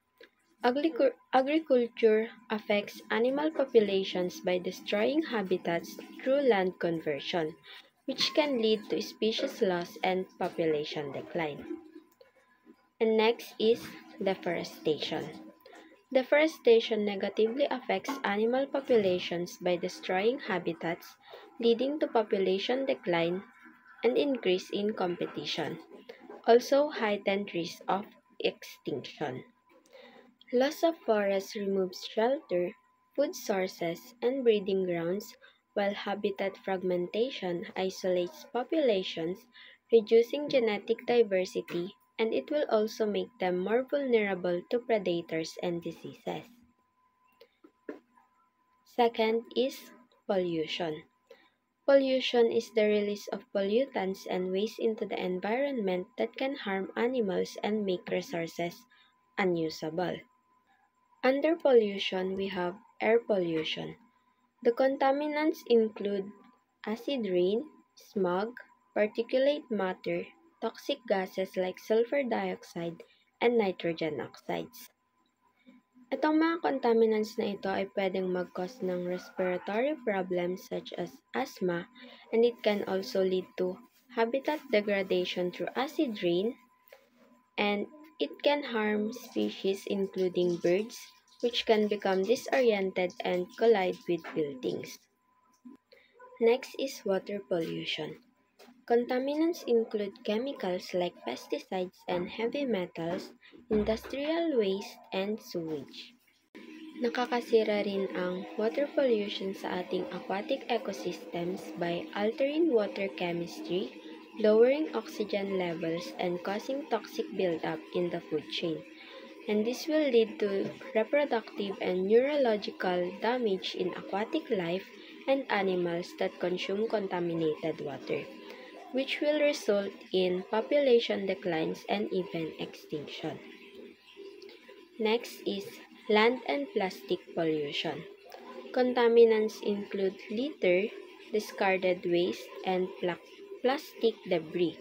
Agriculture affects animal populations by destroying habitats through land conversion, which can lead to species loss and population decline. And next is deforestation. Deforestation negatively affects animal populations by destroying habitats, leading to population decline and increase in competition. Also, heightened risk of extinction. Loss of forests removes shelter, food sources, and breeding grounds, while habitat fragmentation isolates populations, reducing genetic diversity, and it will also make them more vulnerable to predators and diseases. Second is pollution. Pollution is the release of pollutants and waste into the environment that can harm animals and make resources unusable. Under pollution, we have air pollution. The contaminants include acid rain, smog, particulate matter, toxic gases like sulfur dioxide, and nitrogen oxides. Itong mga contaminants na ito ay pwedeng mag-cause ng respiratory problems such as asthma, and it can also lead to habitat degradation through acid rain, and it can harm species including birds, which can become disoriented and collide with buildings. Next is water pollution. Contaminants include chemicals like pesticides and heavy metals, industrial waste, and sewage. Nakakasira rin ang water pollution sa ating aquatic ecosystems by altering water chemistry, lowering oxygen levels, and causing toxic buildup in the food chain. And this will lead to reproductive and neurological damage in aquatic life and animals that consume contaminated water, which will result in population declines and even extinction. Next is land and plastic pollution. Contaminants include litter, discarded waste, and plastic debris.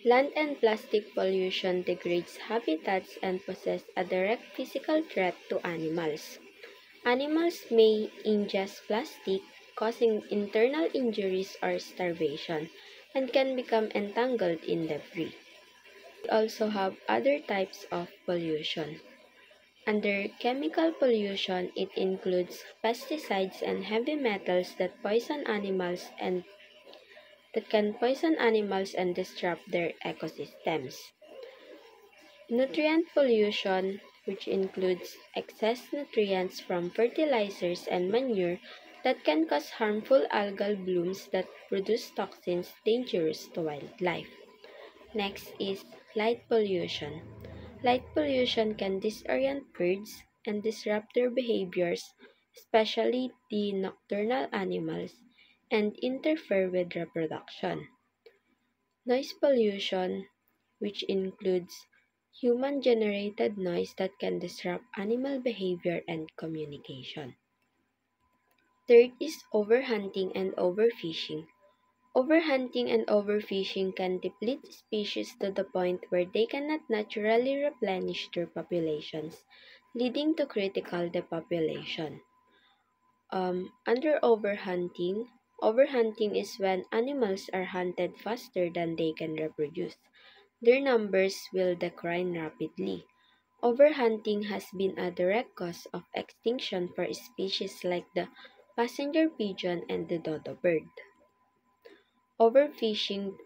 Land and plastic pollution degrades habitats and poses a direct physical threat to animals. Animals may ingest plastic, causing internal injuries or starvation, and can become entangled in debris. We also have other types of pollution. Under chemical pollution, it includes pesticides and heavy metals that can poison animals and disrupt their ecosystems. Nutrient pollution, which includes excess nutrients from fertilizers and manure that can cause harmful algal blooms that produce toxins dangerous to wildlife. Next is light pollution. Light pollution can disorient birds and disrupt their behaviors, especially the nocturnal animals, and interfere with reproduction. Noise pollution, which includes human-generated noise that can disrupt animal behavior and communication. Third is overhunting and overfishing. Overhunting and overfishing can deplete species to the point where they cannot naturally replenish their populations, leading to critical depopulation. Under overhunting is when animals are hunted faster than they can reproduce. Their numbers will decline rapidly. Overhunting has been a direct cause of extinction for species like the passenger pigeon and the dodo bird. Overfishing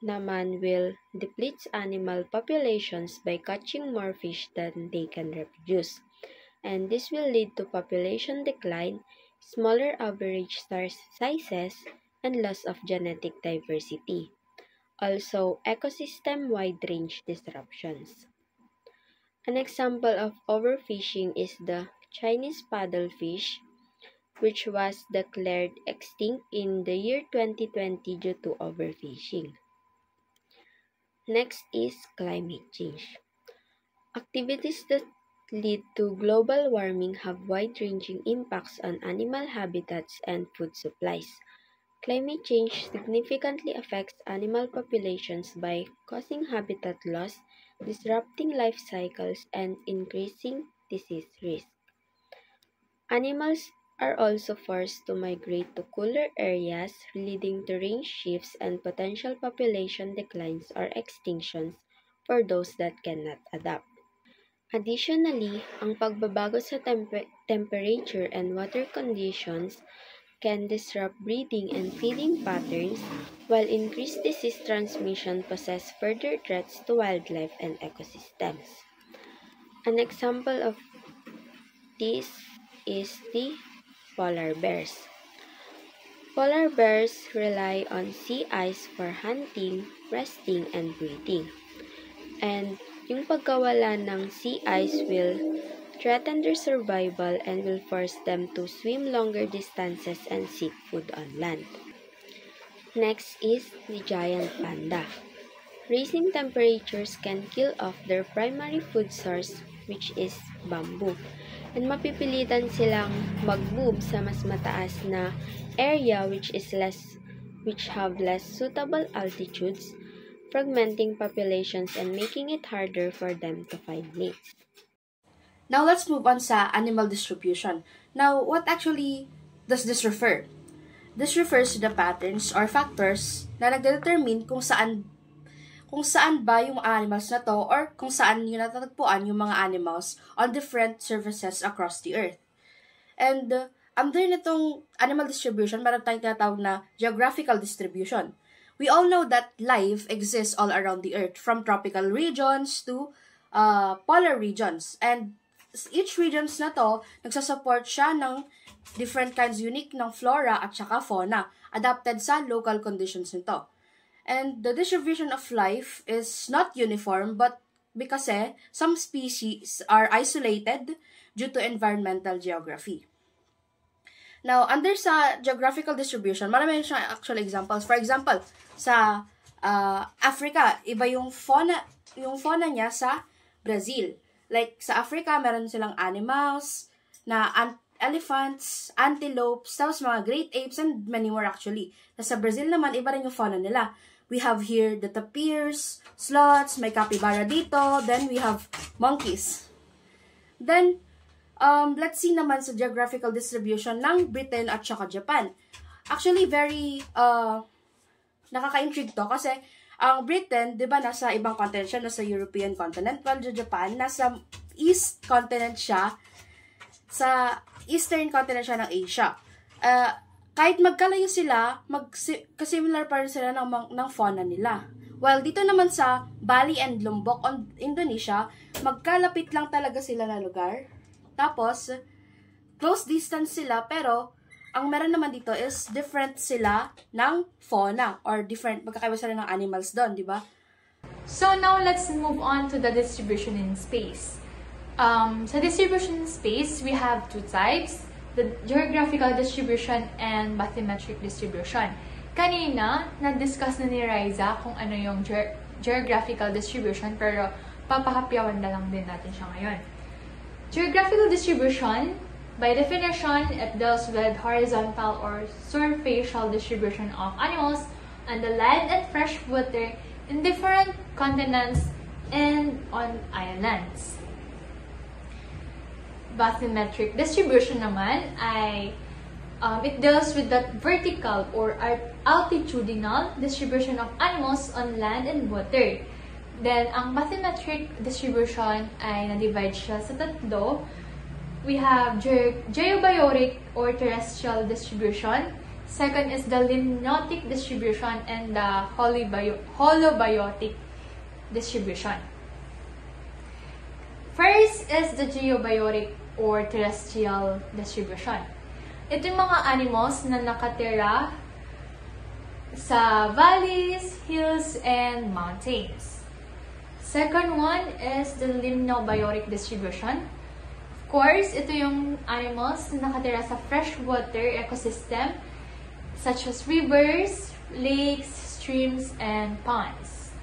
naman will deplete animal populations by catching more fish than they can reproduce, and this will lead to population decline, smaller average sizes, and loss of genetic diversity. Also, ecosystem-wide range disruptions. An example of overfishing is the Chinese paddlefish, which was declared extinct in the year 2020 due to overfishing. Next is climate change. Activities that lead to global warming have wide-ranging impacts on animal habitats and food supplies. Climate change significantly affects animal populations by causing habitat loss, disrupting life cycles, and increasing disease risk. Animals are also forced to migrate to cooler areas, leading to range shifts and potential population declines or extinctions for those that cannot adapt. Additionally, ang pagbabago sa temperature and water conditions can disrupt breeding and feeding patterns, while increased disease transmission poses further threats to wildlife and ecosystems. An example of this is the polar bears. Polar bears rely on sea ice for hunting, resting, and breeding. And yung pagkawala ng sea ice will threaten their survival and will force them to swim longer distances and seek food on land. Next is the giant panda. Rising temperatures can kill off their primary food source, which is bamboo, and mapipilitan silang mag-move sa mas mataas na area which have less suitable altitudes, fragmenting populations and making it harder for them to find mates. Now let's move on sa animal distribution. Now, what actually does this refer? This refers to the patterns or factors na nagdedetermine kung saan ba yung animals na to or kung saan yung natatagpuan yung mga animals on different surfaces across the earth. And under nitong animal distribution, meron tayong tinatawag na geographical distribution. We all know that life exists all around the earth, from tropical regions to polar regions. And each regions na to, nagsasupport siya ng different kinds unique ng flora at saka fauna, adapted sa local conditions nito. And the distribution of life is not uniform, but because some species are isolated due to environmental geography. Now, under sa geographical distribution, marami siyang actual examples. For example, sa Africa, iba yung fauna niya sa Brazil. Like, sa Africa, meron silang animals, na elephants, antelopes, tapos mga great apes, and many more actually. Sa Brazil naman, iba rin yung fauna nila. We have here the tapirs, sloths, may capybara dito, then we have monkeys. Then, let's see naman sa geographical distribution ng Britain at saka Japan. Actually, very nakaka-intrigue to kasi ang Britain, di ba, nasa ibang continent siya, nasa European continent, while Japan, nasa East continent siya, sa Eastern continent siya ng Asia. Kahit magkalayo sila, kasimilar pa rin sila ng fauna nila. While dito naman sa Bali and Lombok, Indonesia, magkalapit lang talaga sila na lugar. Tapos, close distance sila, pero ang meron naman dito is different sila ng fauna or different, magkakaiba sila ng animals doon, di ba? So now let's move on to the distribution in space. Sa distribution in space, we have two types, the geographical distribution and bathymetric distribution. Kanina, na-discuss na ni Riza kung ano yung geographical distribution, pero papahapyawan na lang din natin siya ngayon. Geographical distribution, by definition, it deals with horizontal or surfacial distribution of animals on the land and fresh water in different continents and on islands. Bathymetric distribution naman ay it deals with the vertical or altitudinal distribution of animals on land and water. Then, ang bathymetric distribution ay na-divide siya sa tatlo. We have geobiotic or terrestrial distribution. Second is the limnotic distribution and the holobiotic distribution. First is the geobiotic or terrestrial distribution. Ito yung mga animals na nakatira sa valleys, hills, and mountains. Second one is the limnobiotic distribution. Of course, ito yung animals na nakatira sa freshwater ecosystem such as rivers, lakes, streams, and ponds.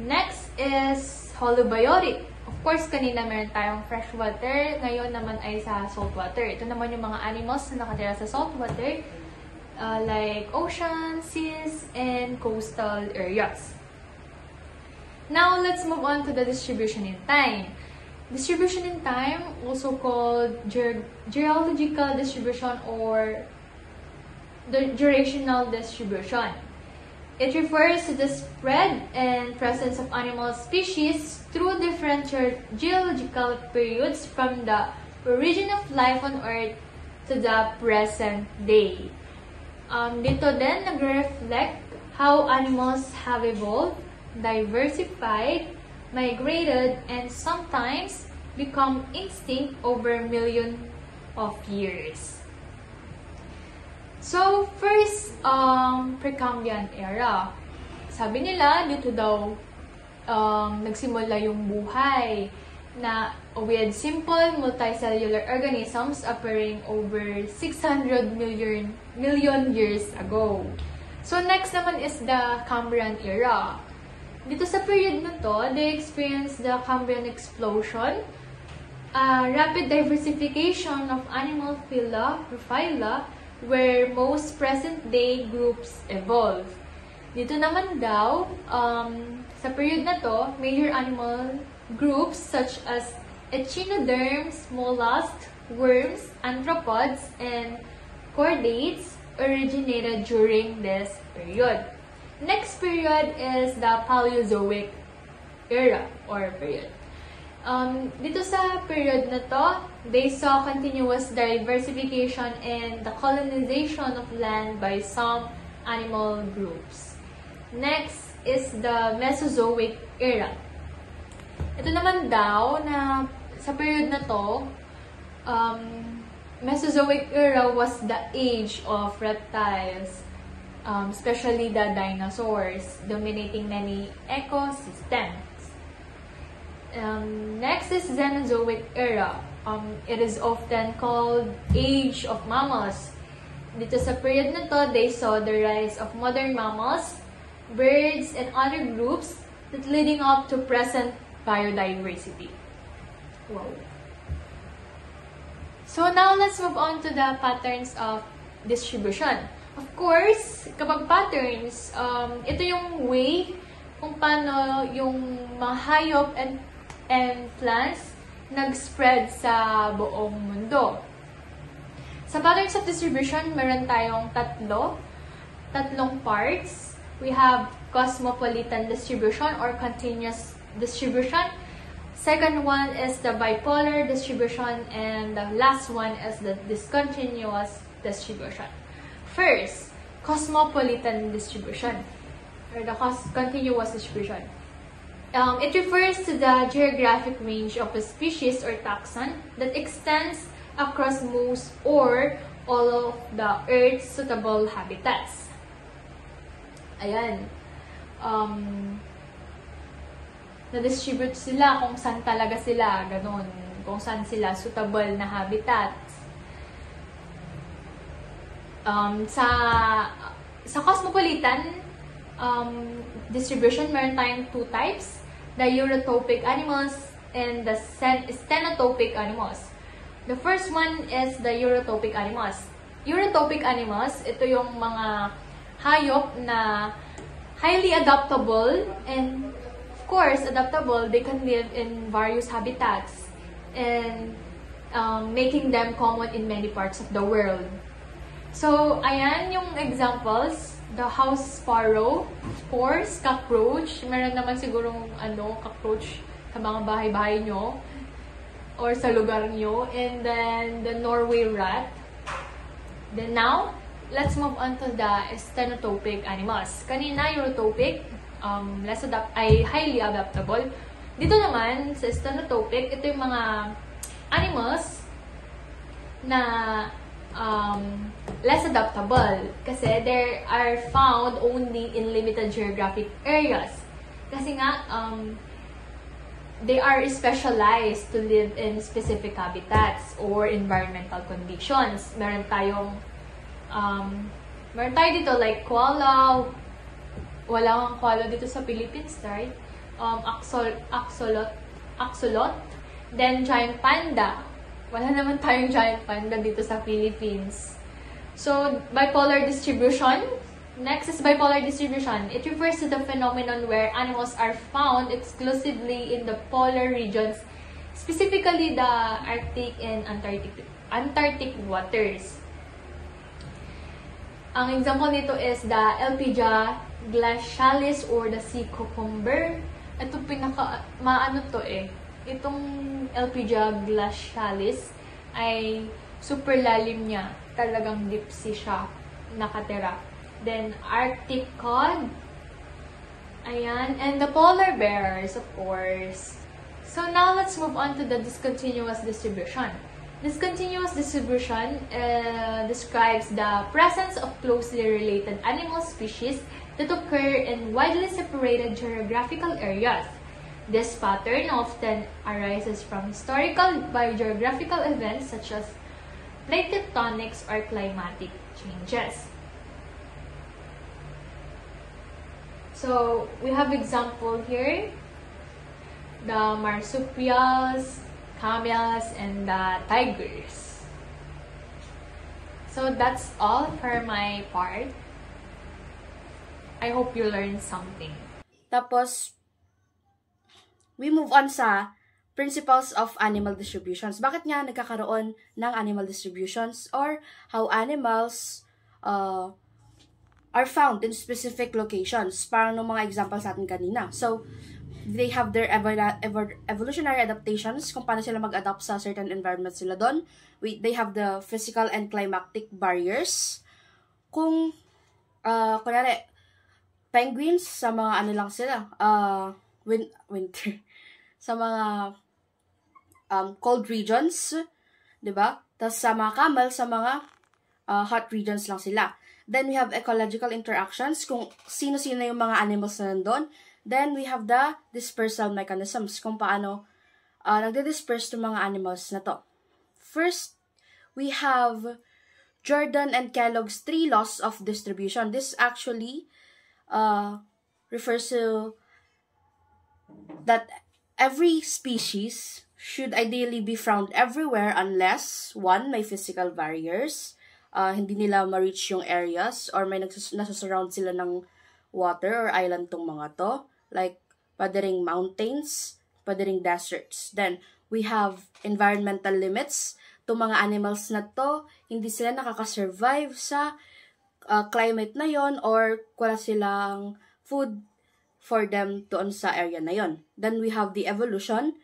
Next is holobiotic. Of course, kanina meron tayong freshwater, ngayon naman ay sa saltwater. Ito naman yung mga animals na nakatira sa saltwater like oceans, seas, and coastal areas. Now, let's move on to the distribution in time. Distribution in time, also called geological distribution or the durational distribution. It refers to the spread and presence of animal species through different geological periods from the origin of life on Earth to the present day. Dito din, nagre-reflect how animals have evolved, diversified, migrated, and sometimes become extinct over millions of years. So, first, Precambrian era. Sabi nila, dito daw nagsimula yung buhay na with simple multicellular organisms appearing over 600 million years ago. So, next naman is the Cambrian era. Dito sa period na to, they experienced the Cambrian explosion, rapid diversification of animal phyla, where most present-day groups evolve. Dito naman daw, sa period na to, major animal groups such as echinoderms, mollusks, worms, arthropods, and chordates originated during this period. Next period is the Paleozoic era or period. Dito sa period na to, they saw continuous diversification and the colonization of land by some animal groups. Next is the Mesozoic era. Ito naman daw na sa period na to, Mesozoic era was the age of reptiles, especially the dinosaurs, dominating many ecosystems. Next is Cenozoic era. It is often called Age of Mammals. Dito sa period na to, they saw the rise of modern mammals birds, and other groups that leading up to present biodiversity. Wow. So now let's move on to the patterns of distribution. Of course, kapag patterns, ito yung way kung paano yung mga hayop and plants nag-spread sa buong mundo. Sa patterns of distribution, meron tayong tatlong parts. We have cosmopolitan distribution or continuous distribution. Second one is the bipolar distribution, and the last one is the discontinuous distribution. First, cosmopolitan distribution, or the continuous distribution. It refers to the geographic range of a species or taxon that extends across most or all of the Earth's suitable habitats. Ayan. Na-distribute sila kung saan talaga sila, ganun. Kung saan sila suitable na habitats. Sa cosmopolitan distribution, meron tayong two types, the eurotopic animals and the stenotopic animals. The first one is the eurotopic animals. Eurotopic animals, ito yung mga hayop na highly adaptable, and of course, adaptable, they can live in various habitats and making them common in many parts of the world. So, ayan yung examples. The house sparrow, of course, cockroach. Meron naman sigurong cockroach sa mga bahay-bahay nyo or sa lugar nyo. And then, the Norway rat. Then now, let's move on to the stenotopic animals. Kanina, eurotopic, highly adaptable. Dito naman, sa stenotopic, ito yung mga animals na less adaptable kasi they are found only in limited geographic areas. Kasi nga, they are specialized to live in specific habitats or environmental conditions. Meron tayo dito like koala. Wala kang koala dito sa Philippines, right? Axolot. Then, giant panda. Wala naman tayong giant panda dito sa Philippines. So, bipolar distribution. Next is bipolar distribution. It refers to the phenomenon where animals are found exclusively in the polar regions, specifically the Arctic and Antarctic waters. Ang example nito is the Elpidia glacialis or the sea cucumber. Ito itong Elpidia glacialis ay super lalim niya. Talagang deep sea siya nakatira. Then, Arctic cod. Ayan. And the polar bears, of course. So, now let's move on to the discontinuous distribution. Discontinuous distribution describes the presence of closely related animal species that occur in widely separated geographical areas. This pattern often arises from historical biogeographical events such as plate tectonics or climatic changes. So, we have example here, the marsupials, camels, and the tigers. So, that's all for my part. I hope you learned something. Tapos, we move on sa principles of animal distributions. Bakit nga nagkakaroon ng animal distributions or how animals are found in specific locations. Parang ng mga examples natin kanina. So, they have their evolutionary adaptations kung paano sila mag-adapt sa certain environments sila doon. They have the physical and climatic barriers. Kung, kunwari, penguins, sa mga ano lang sila, winter, sa mga cold regions, diba? Tapos sa mga camel, sa mga hot regions lang sila. Then we have ecological interactions, kung sino-sino yung mga animals na nandun. Then we have the dispersal mechanisms, kung paano nagde-disperse yung mga animals na to. First, we have Jordan and Kellogg's 3 laws of distribution. This actually refers to that every species should ideally be found everywhere unless, one, may physical barriers, hindi nila ma-reach yung areas, or may nasa-surround sila ng water or island tong mga to, like pwede ring mountains, pwede ring deserts. Then, we have environmental limits. Itong mga animals na to, hindi sila nakaka-survive sa climate na yon, or wala silang food for them doon sa area na yon. Then we have the evolution.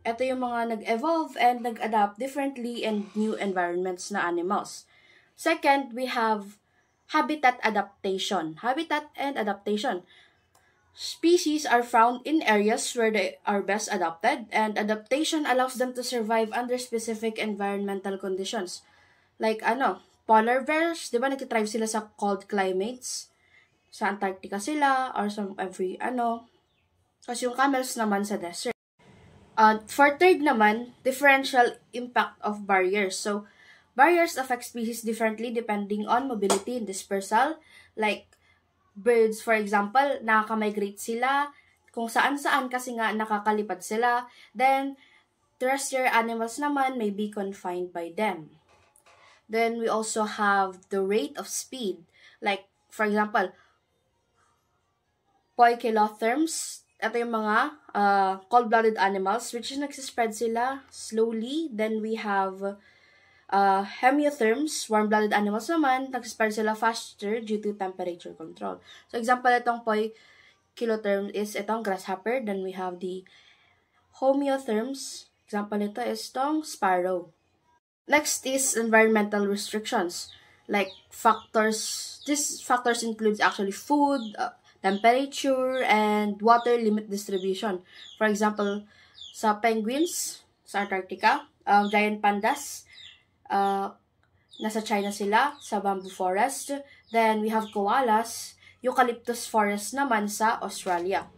Ito yung mga nag-evolve and nag-adapt differently in new environments na animals. Second, we have habitat adaptation. Habitat and adaptation. Species are found in areas where they are best adapted, and adaptation allows them to survive under specific environmental conditions. Like polar bears, di ba nag-thrive sila sa cold climates? Sa Antarctica sila, or sa kasi yung camels naman sa desert. For third naman, differential impact of barriers. So, barriers affect species differently depending on mobility and dispersal. Like, birds, for example, nakaka-migrate sila kung saan-saan kasi nga nakakalipad sila. Then, terrestrial animals naman may be confined by them. Then, we also have the rate of speed. Like, for example, poikilotherms, ito yung mga cold-blooded animals which is nagsispread sila slowly. Then we have hemiotherms, warm-blooded animals naman, nagsispread sila faster due to temperature control. So example itong poikilotherm is itong grasshopper. Then we have the homeotherms. Example nito is itong sparrow. Next is environmental restrictions. Like factors, these factors includes actually food, temperature, and water limit distribution. For example, sa penguins, sa Antarctica, giant pandas, nasa China sila, sa bamboo forest. Then, we have koalas, eucalyptus forest naman sa Australia.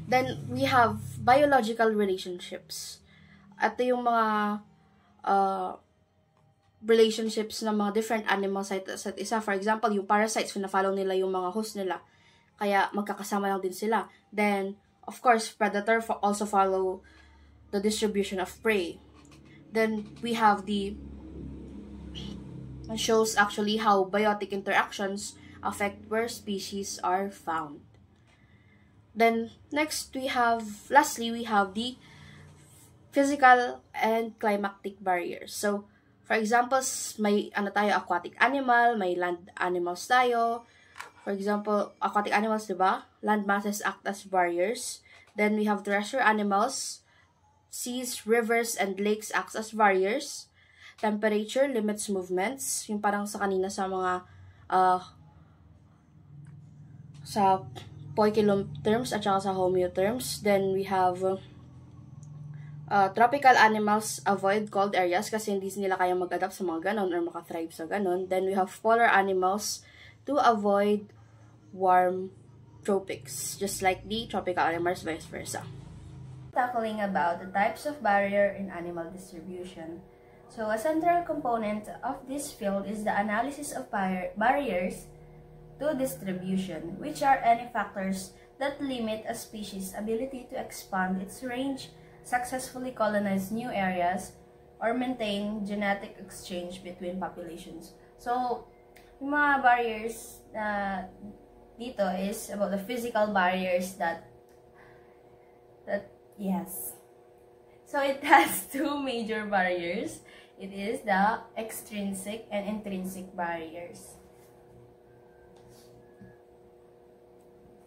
Then, we have biological relationships. Ito yung mga relationships ng mga different animals sa isa. For example, yung parasites, na-follow nila yung mga host nila. Kaya magkakasama lang din sila. Then, of course, predator also follow the distribution of prey. Then, we have shows actually how biotic interactions affect where species are found. Then, lastly, we have the physical and climatic barriers. So, for example, may aquatic animal, may land animals tayo. For example, aquatic animals, diba? Land masses act as barriers. Then we have terrestrial animals. Seas, rivers, and lakes act as barriers. Temperature limits movements. Yung parang sa kanina sa mga sa poikilotherms at saka sa homeotherms. Then we have tropical animals avoid cold areas kasi hindi nila kaya mag-adapt sa mga ganon or maka-thrive sa ganon. Then we have polar animals to avoid warm tropics, just like the tropical animals, vice versa. Tackling about the types of barrier in animal distribution. So a central component of this field is the analysis of barriers to distribution, which are any factors that limit a species' ability to expand its range, successfully colonize new areas, or maintain genetic exchange between populations. So, yung mga barriers dito is about the physical barriers yes. So, it has two major barriers. It is the extrinsic and intrinsic barriers.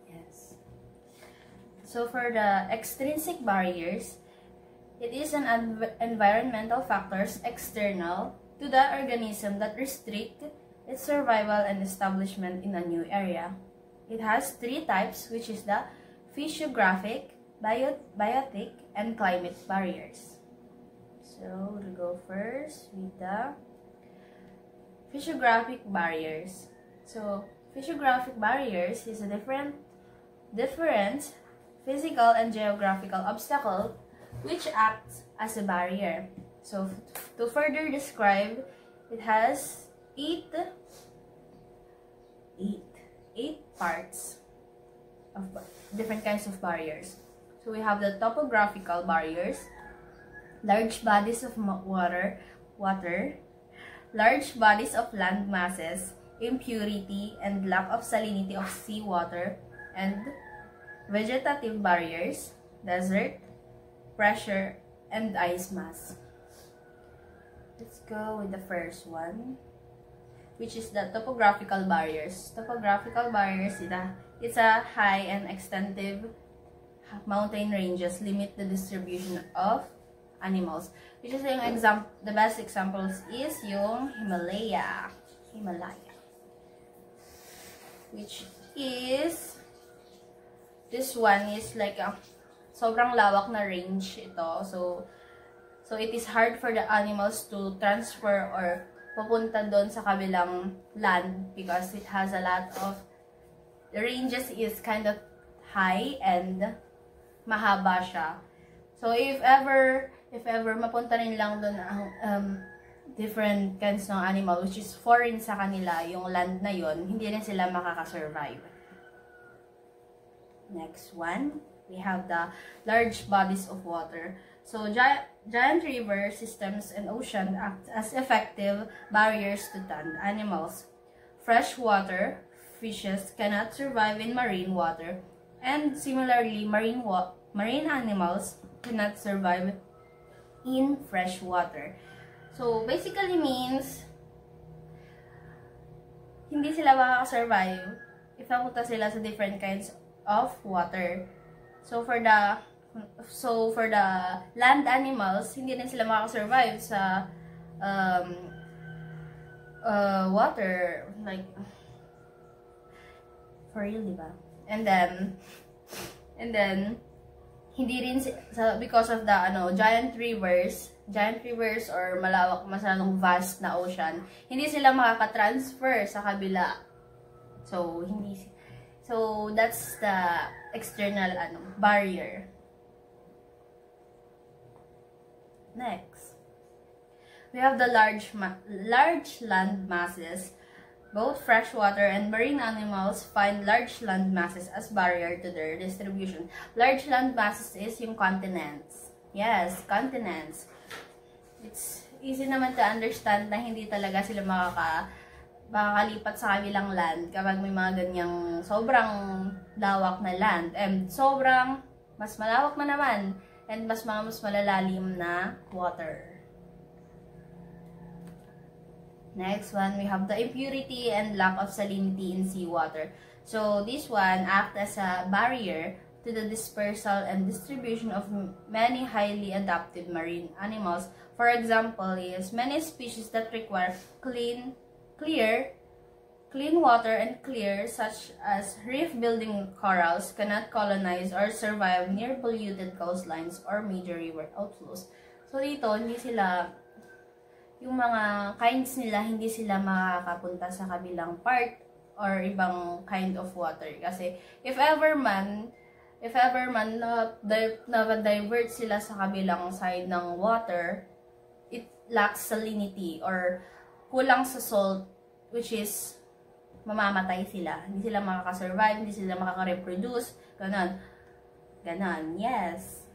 Yes. So, for the extrinsic barriers, it is an environmental factors external to the organism that restrict its survival and establishment in a new area. It has three types, which is the physiographic, biotic, and climate barriers. So, we'll go first with the physiographic barriers. So, physiographic barriers is a different physical and geographical obstacle which acts as a barrier. So, to further describe, it has eight 8 parts of different kinds of barriers. So we have the topographical barriers, large bodies of water, large bodies of land masses, impurity and lack of salinity of seawater, and vegetative barriers, desert, pressure, and ice mass. Let's go with the first one, which is the topographical barriers. Topographical barriers, it's a high and extensive mountain ranges limit the distribution of animals. Which is the best examples is yung Himalaya. Which is, this one is like a sobrang lawak na range ito. So it is hard for the animals to transfer or papunta doon sa kabilang land because it has a lot of, the ranges is kind of high and mahaba siya. So if ever mapunta rin lang doon ang different kinds ng animal which is foreign sa kanila, yung land na yon, hindi rin sila makakasurvive. Next one, we have the large bodies of water. So giant river systems and ocean act as effective barriers to land animals. Freshwater fishes cannot survive in marine water, and similarly, marine animals cannot survive in fresh water. So basically means hindi sila makaka-survive if napunta sila sa different kinds of water. So for the land animals, hindi rin sila makaka-survive sa water, like for real, diba? And then hindi rin because of the giant rivers or masyadong vast na ocean, hindi sila makaka-transfer sa kabila. So that's the external barrier. Next, we have the large land masses. Both freshwater and marine animals find large land masses as barrier to their distribution. Large land masses is yung continents. Yes, continents. It's easy naman to understand na hindi talaga sila makakalipat sa kabilang land kapag may mga ganyang sobrang lawak na land. And sobrang mas malawak na naman. And mas malalalim na water. Next one, we have the impurity and lack of salinity in seawater. So this one acts as a barrier to the dispersal and distribution of many highly adaptive marine animals. For example, is many species that require clean water and clear, such as reef-building corals, cannot colonize or survive near polluted coastlines or major river outflows. So dito, yung mga kinds nila, hindi sila makakapunta sa kabilang part or ibang kind of water. Kasi if ever man na-divert sila sa kabilang side ng water, it lacks salinity or kulang sa salt, which is mamamatay sila. Hindi sila makaka-survive, hindi sila makaka-reproduce. Ganon, yes.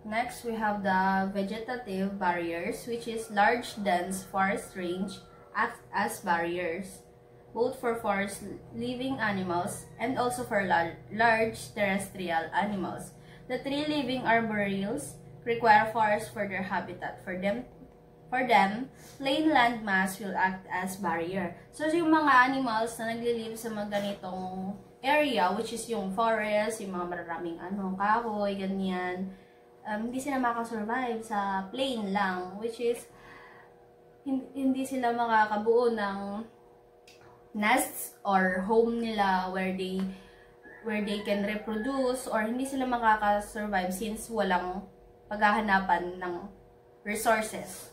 Next, we have the vegetative barriers, which is large, dense forest range act as barriers, both for forest-living animals and also for large terrestrial animals. The tree-living arboreals require forests for their habitat. For them, plain land mass will act as barrier. So, yung mga animals na naglilive sa mga ganitong area, which is yung forest, yung mga maraming kahoy, ganyan, hindi sila makasurvive sa plain lang, which is hindi sila makakabuo ng nests or home nila where they can reproduce, or hindi sila makakasurvive since walang paghahanapan ng resources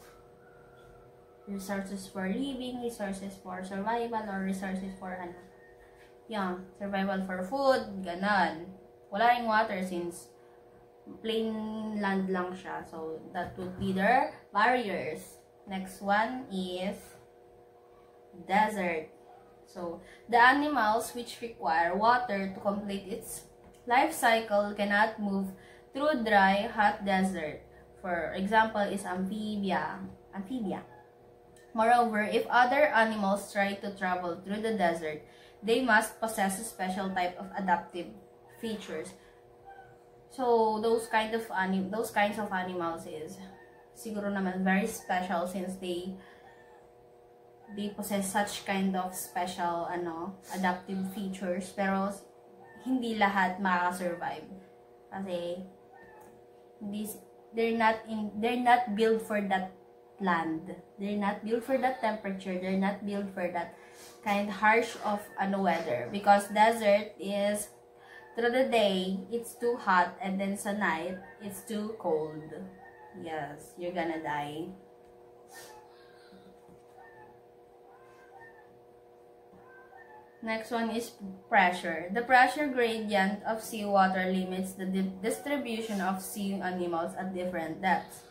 for living, resources for survival, or resources for survival for food, ganon. Wala ring water since plain land lang siya. So that would be their barriers. Next one is desert. So, the animals which require water to complete its life cycle cannot move through dry, hot desert. For example, is amphibia. Moreover, if other animals try to travel through the desert, they must possess a special type of adaptive features. So, those kinds of animals is siguro naman very special since they possess such kind of special adaptive features, pero hindi lahat makaka-survive kasi they're not built for that land. They're not built for that temperature. They're not built for that kind harsh of weather, because desert is through the day it's too hot, and then sa night it's too cold. Yes, you're gonna die. Next one is pressure. The pressure gradient of seawater limits the distribution of sea animals at different depths.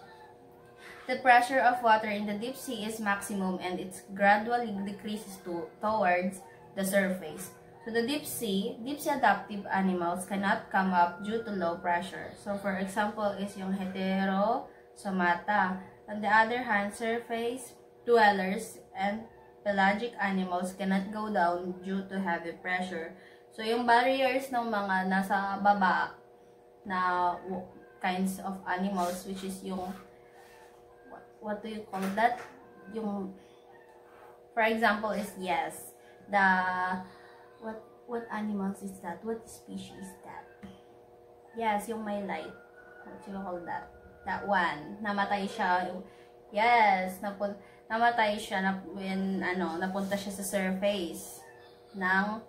The pressure of water in the deep sea is maximum, and it gradually decreases towards the surface. So the deep sea adaptive animals cannot come up due to low pressure. So for example is yung Heterosomata. On the other hand, surface dwellers and pelagic animals cannot go down due to heavy pressure. So yung barriers ng mga nasa baba na kinds of animals, which is yung what do you call that? Yung, for example, is what animals is that? What species is that? Yes, yung may light. What do you call that? That one. Namatay siya. Yes, namatay siya when napunta siya sa surface ng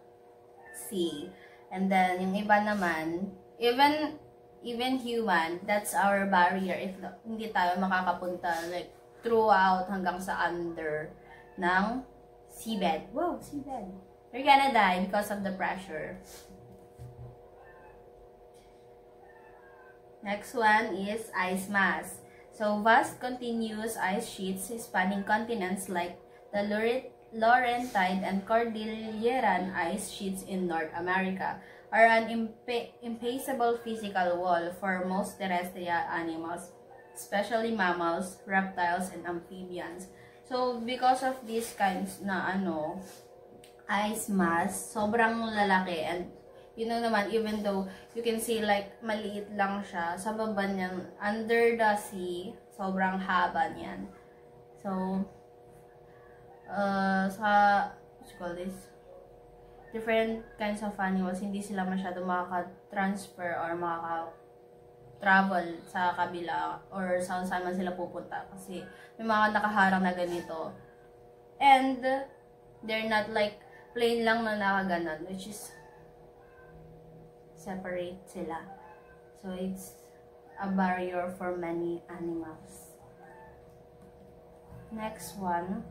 sea. And then yung iba naman, even human, that's our barrier if hindi tayo makakapunta like throughout hanggang sa under ng seabed. Wow, seabed. You're gonna die because of the pressure. Next one is ice mass. So vast continuous ice sheets spanning continents like the Laurentide and Cordilleran ice sheets in North America are an impassable physical wall for most terrestrial animals, especially mammals, reptiles, and amphibians. So, because of these kinds na ice mass, sobrang lalaki, and naman, even though you can see like maliit lang siya, sa baba niyan, under the sea, sobrang haba niyan. So, what you call this? Different kinds of animals, hindi sila masyado makaka-transfer or makaka-travel sa kabila or saan man sila pupunta kasi may mga nakaharang na ganito. And they're not like plain lang na nakaganon, which is separate sila. So it's a barrier for many animals. Next one,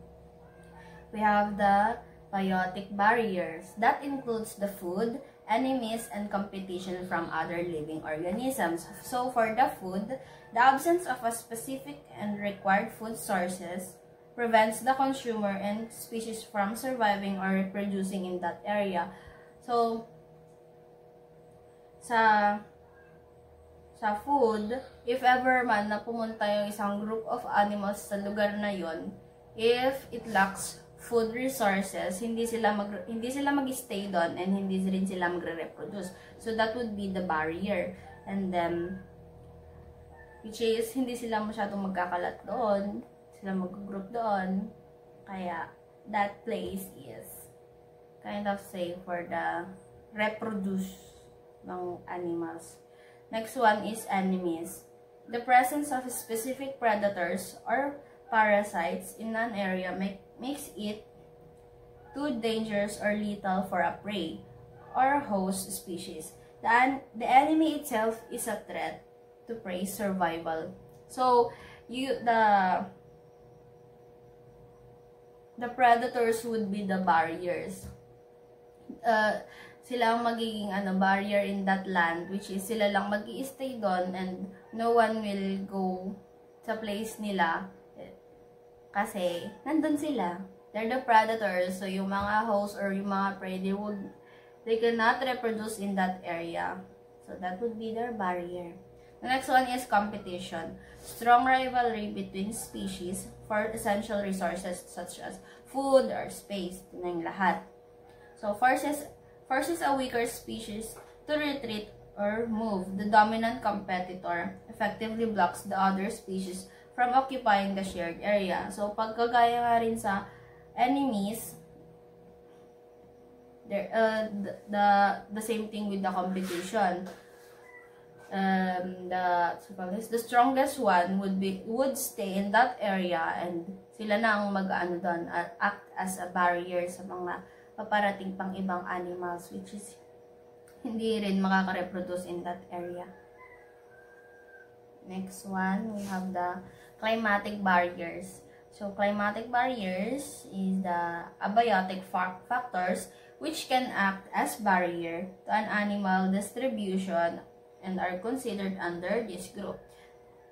we have the biotic barriers. That includes the food, enemies, and competition from other living organisms. So for the food, the absence of a specific and required food sources prevents the consumer and species from surviving or reproducing in that area. So sa food, if ever man na pumunta yung isang group of animals sa lugar na yon, if it lacks food resources, hindi sila mag-stay doon, and hindi rin sila magre-reproduce. So that would be the barrier. And then which is hindi sila masyadong magkakalat doon, sila mag-group doon. Kaya that place is kind of safe for the reproduce ng animals. Next one is enemies. The presence of specific predators or parasites in an area makes it too dangerous or lethal for a prey or host species. The enemy itself is a threat to prey survival. So the predators would be the barriers. Sila ang magiging barrier in that land, which is sila lang mag-i-stay doon and no one will go sa place nila kasi nandun sila. they're the predators. So, yung mga host or yung mga prey, they cannot reproduce in that area. So, that would be their barrier. The next one is competition. Strong rivalry between species for essential resources such as food or space. Ito na yung lahat. So, forces a weaker species to retreat or move. The dominant competitor effectively blocks the other species from occupying the shared area. So, pagkagaya nga rin sa enemies, the same thing with the competition. The strongest one would stay in that area and sila na ang mag-ano doon at act as a barrier sa mga paparating pang ibang animals which is hindi rin makaka-reproduce in that area. Next one, we have the climatic barriers. So climatic barriers is the abiotic factors which can act as barrier to an animal distribution and are considered under this group.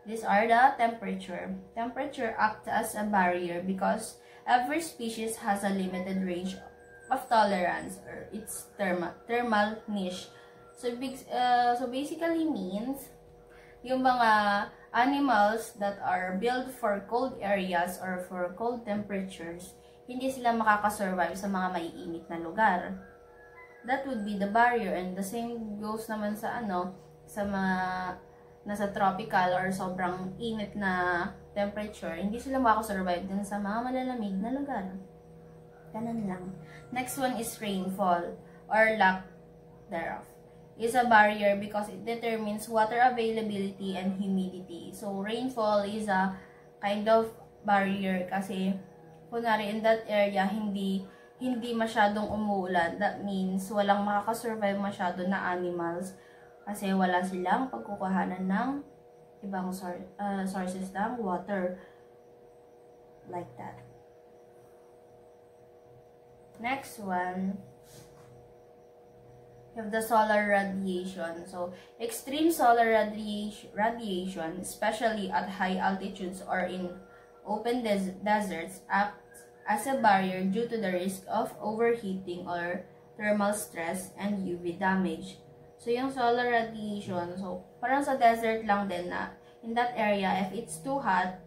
These are the temperature. Temperature acts as a barrier because every species has a limited range of tolerance or its thermal niche. So basically means yung mga animals that are built for cold areas or for cold temperatures, hindi sila makakasurvive sa mga maiinit na lugar. That would be the barrier, and the same goes naman sa sa mga nasa tropical or sobrang init na temperature, hindi sila makakasurvive din sa mga malalamig na lugar. Ganun lang. Next one is rainfall or lack thereof. Is a barrier because it determines water availability and humidity. So, rainfall is a kind of barrier kasi kunwari in that area, hindi masyadong umuulan. That means walang makakasurvive masyado na animals kasi wala silang pagkukuhanan ng ibang sources ng water. Like that. Next one, you have the solar radiation. So, extreme solar radiation, especially at high altitudes or in open deserts, acts as a barrier due to the risk of overheating or thermal stress and UV damage. So, yung solar radiation, so, parang sa desert lang din na, in that area, if it's too hot,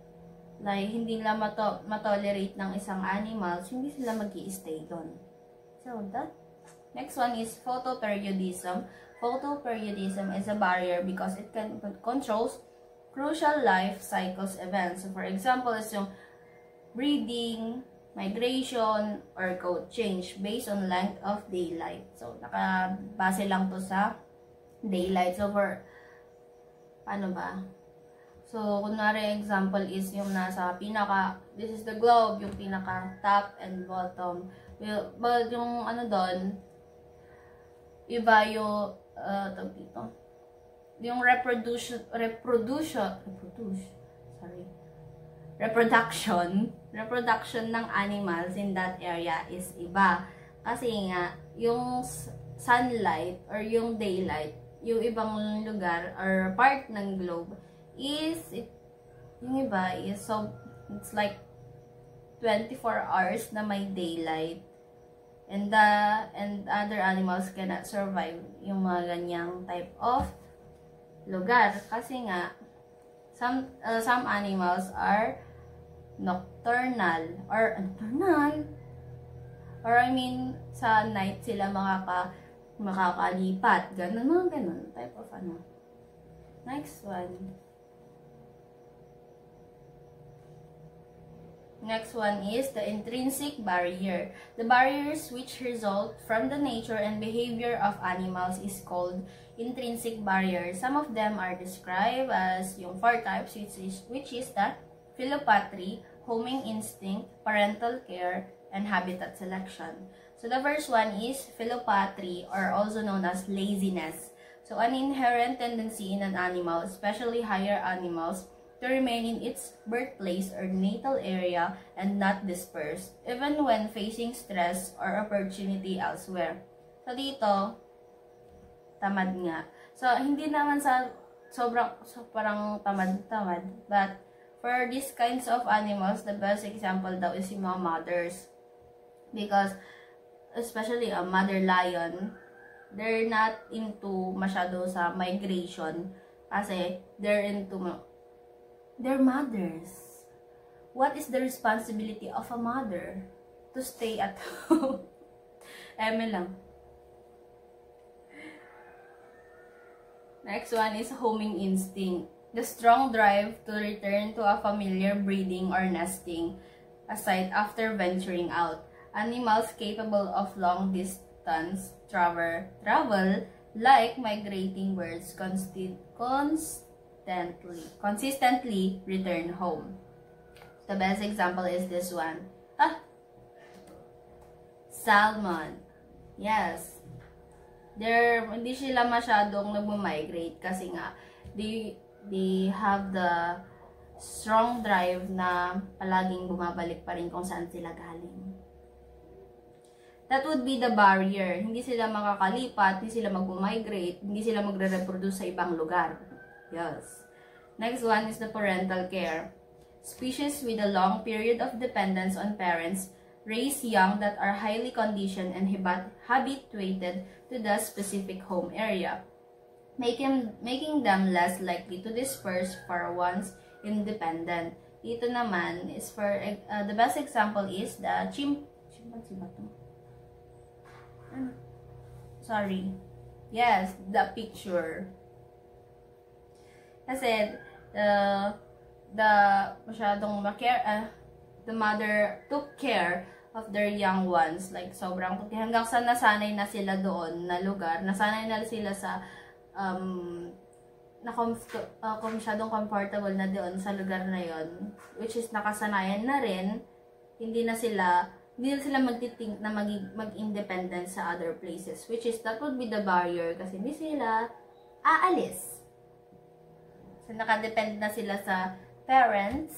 like, hindi nila matolerate ng isang animals, hindi sila mag-i-stay doon. So, that. Next one is photoperiodism. Photoperiodism is a barrier because it controls crucial life cycles events. So, for example, is yung breeding, migration, or coat change based on length of daylight. So, nakabase lang to sa daylight. So, paano ba? So, kunwari example is yung nasa this is the globe, yung pinaka top and bottom. But yung doon, iba yung, yung reproduction ng animals in that area is iba. Kasi nga, yung sunlight or yung daylight, yung ibang lugar or part ng globe yung iba is so, it's like 24 hours na may daylight. And other animals cannot survive yung mga ganyang type of lugar. Kasi nga, some animals are nocturnal. Or I mean, sa night sila makakalipat. Ganun type of Next one. Next one is the intrinsic barrier. The barriers which result from the nature and behavior of animals is called intrinsic barriers. Some of them are described as yung 4 types, which is the philopatry, homing instinct, parental care, and habitat selection. So the first one is philopatry, or also known as laziness. So an inherent tendency in an animal, especially higher animals, to remain in its birthplace or natal area and not disperse, even when facing stress or opportunity elsewhere. So dito, tamad nga. So hindi naman sa parang tamad-tamad, but for these kinds of animals, the best example daw is yung mga mothers. Because, especially a mother lion, they're not into masyado sa migration kasi they're mothers. What is the responsibility of a mother? To stay at home. Eme lang. Next one is homing instinct. The strong drive to return to a familiar breeding or nesting site after venturing out. Animals capable of long distance travel like migrating birds consistently return home. The best example is this one. Salmon. Yes. Hindi sila masyadong nagmamigrate kasi nga they have the strong drive na palaging bumabalik pa rin kung saan sila galing. That would be the barrier. Hindi sila makakalipat, hindi sila mag-migrate, hindi sila magre-reproduce sa ibang lugar. Yes. Next one is the parental care. Species with a long period of dependence on parents raise young that are highly conditioned and habituated to the specific home area, making them less likely to disperse for once independent. Dito naman is for the best example is the chimpanzee ba to? Sorry. Yes, the picture. Kasi the mother took care of their young ones, like sobrang hanggang sa nasanay na sila doon na lugar, nasanay na sila sa masyadong comfortable na doon sa lugar na yon, which is nakasanayan na rin, hindi na sila magtitink na mag-independent sa other places, which is that would be the barrier kasi hindi sila aalis. So nakadepend na sila sa parent,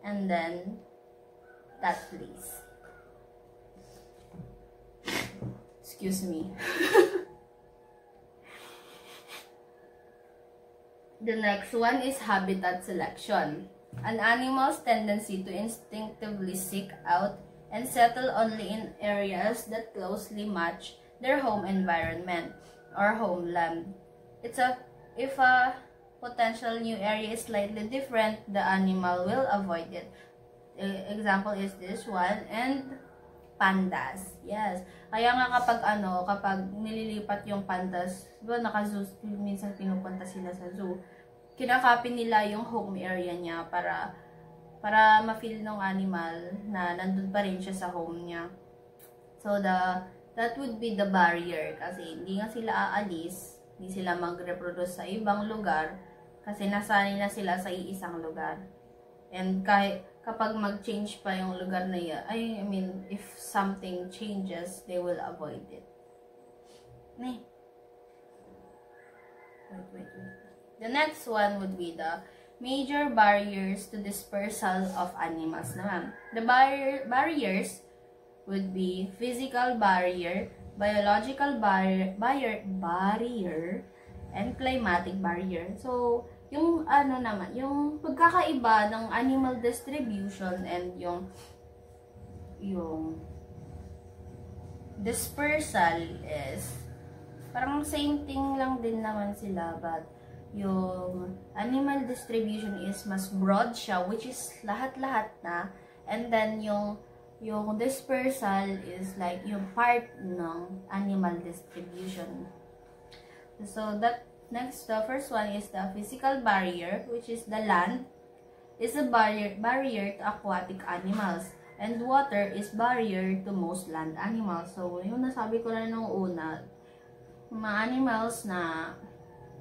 and then that place. Excuse me. The next one is habitat selection. An animal's tendency to instinctively seek out and settle only in areas that closely match their home environment or homeland. If a potential new area is slightly different, the animal will avoid it. Example is this one, and pandas. Yes. Kaya nga kapag nililipat yung pandas, diba naka-zoo, minsan pinupunta sila sa zoo, kinakopy nila yung home area niya para ma-feel ng animal na nandun pa rin siya sa home niya. So that would be the barrier kasi hindi nga sila aalis, hindi sila mag-reproduce sa ibang lugar kasi nasanay na sila sa iisang lugar. And kapag mag-change pa yung lugar na yan, I mean, if something changes, they will avoid it. Wait. The next one would be the major barriers to dispersal of animals naman. The barriers would be physical barrier, biological barrier, and climatic barrier. So, yung yung pagkakaiba ng animal distribution and yung dispersal is parang same thing lang din naman sila, but yung animal distribution is mas broad siya, which is lahat-lahat na, and then yung dispersal is like yung part ng animal distribution. So that next, the first one is the physical barrier, which is the land is a barrier to aquatic animals, and water is barrier to most land animals. So yung nasabi ko na nung una, mga animals na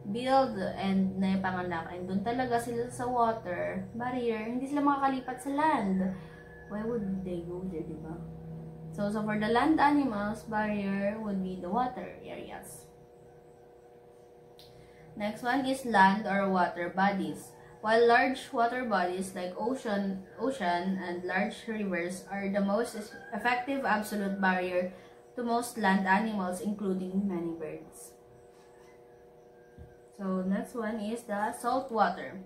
build and naipanganak and doon talaga sila sa water barrier, hindi sila makakalipat sa land. Why would they go there, diba? So for the land animals, barrier would be the water areas. Next one is land or water bodies. While large water bodies like ocean and large rivers are the most effective absolute barrier to most land animals, including many birds. So next one is the salt water.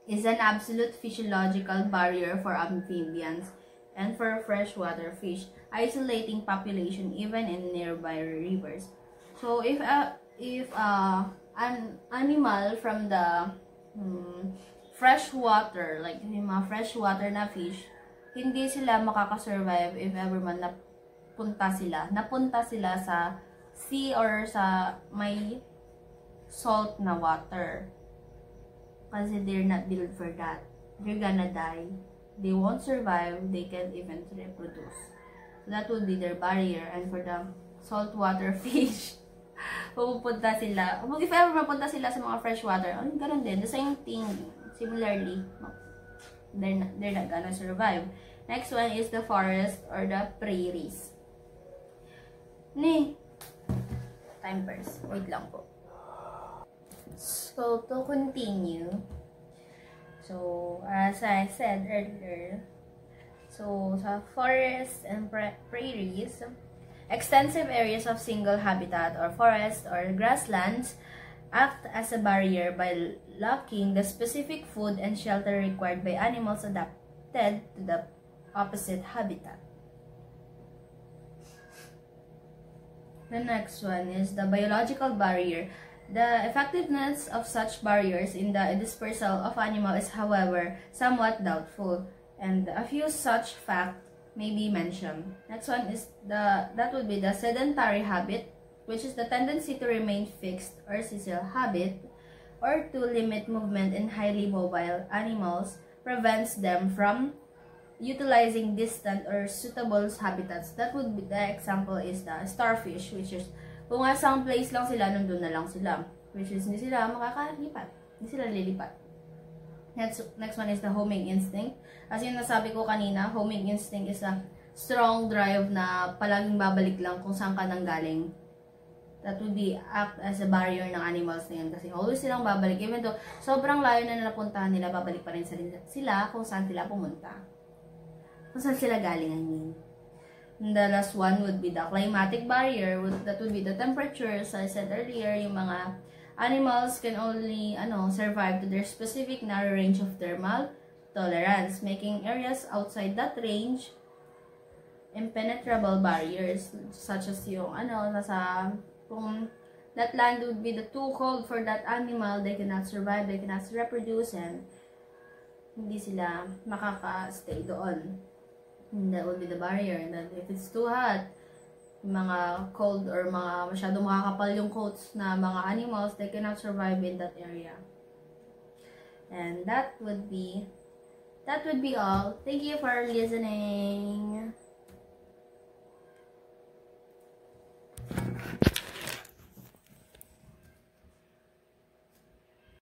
Is an absolute physiological barrier for amphibians. and for freshwater fish, isolating population even in nearby rivers. So if an animal from the freshwater, like yung mga freshwater na fish, hindi sila makakasurvive if ever man napunta sila sa sea or sa may salt na water. Kasi they're not built for that. They're gonna die. They won't survive. They can't even reproduce. So that would be their barrier. And for the saltwater fish, pupunta sila. If ever mapunta sila sa mga freshwater, ganun din. The same thing. Similarly, they're not gonna survive. Next one is the forest or the prairies. Timers. Wait lang po. So, to continue, so, as I said earlier, so, sa forests and prairies, extensive areas of single habitat or forest or grasslands act as a barrier by lacking the specific food and shelter required by animals adapted to the opposite habitat. The next one is the biological barrier. The effectiveness of such barriers in the dispersal of animals is, however, somewhat doubtful, and a few such facts may be mentioned. Next one is that would be the sedentary habit, which is the tendency to remain fixed or sessile habit, or to limit movement in highly mobile animals, prevents them from utilizing distant or suitable habitats. That would be, the example is the starfish, which is kung asang place lang sila, nandun na lang sila. Which is, hindi sila makakalipat. Hindi sila lilipat. Next one is the homing instinct. As yung nasabi ko kanina, homing instinct is a strong drive na palaging babalik lang kung saan ka nang galing. That would be act as a barrier ng animals na yun. Kasi always silang babalik. Even though sobrang layo na napuntahan nila, babalik pa rin sila kung saan sila pumunta. Kung saan sila galing, I mean. And the last one would be the climatic barrier. That would be the temperature. As I said earlier, yung mga animals can only survive to their specific narrow range of thermal tolerance, making areas outside that range impenetrable barriers, such as yung kung that land would be too cold for that animal, they cannot survive, they cannot reproduce, and hindi sila makaka-stay doon. And that would be the barrier. And then if it's too hot, mga cold or mga masyadong makakapal yung coats na mga animals, they cannot survive in that area. And that would be all. Thank you for listening.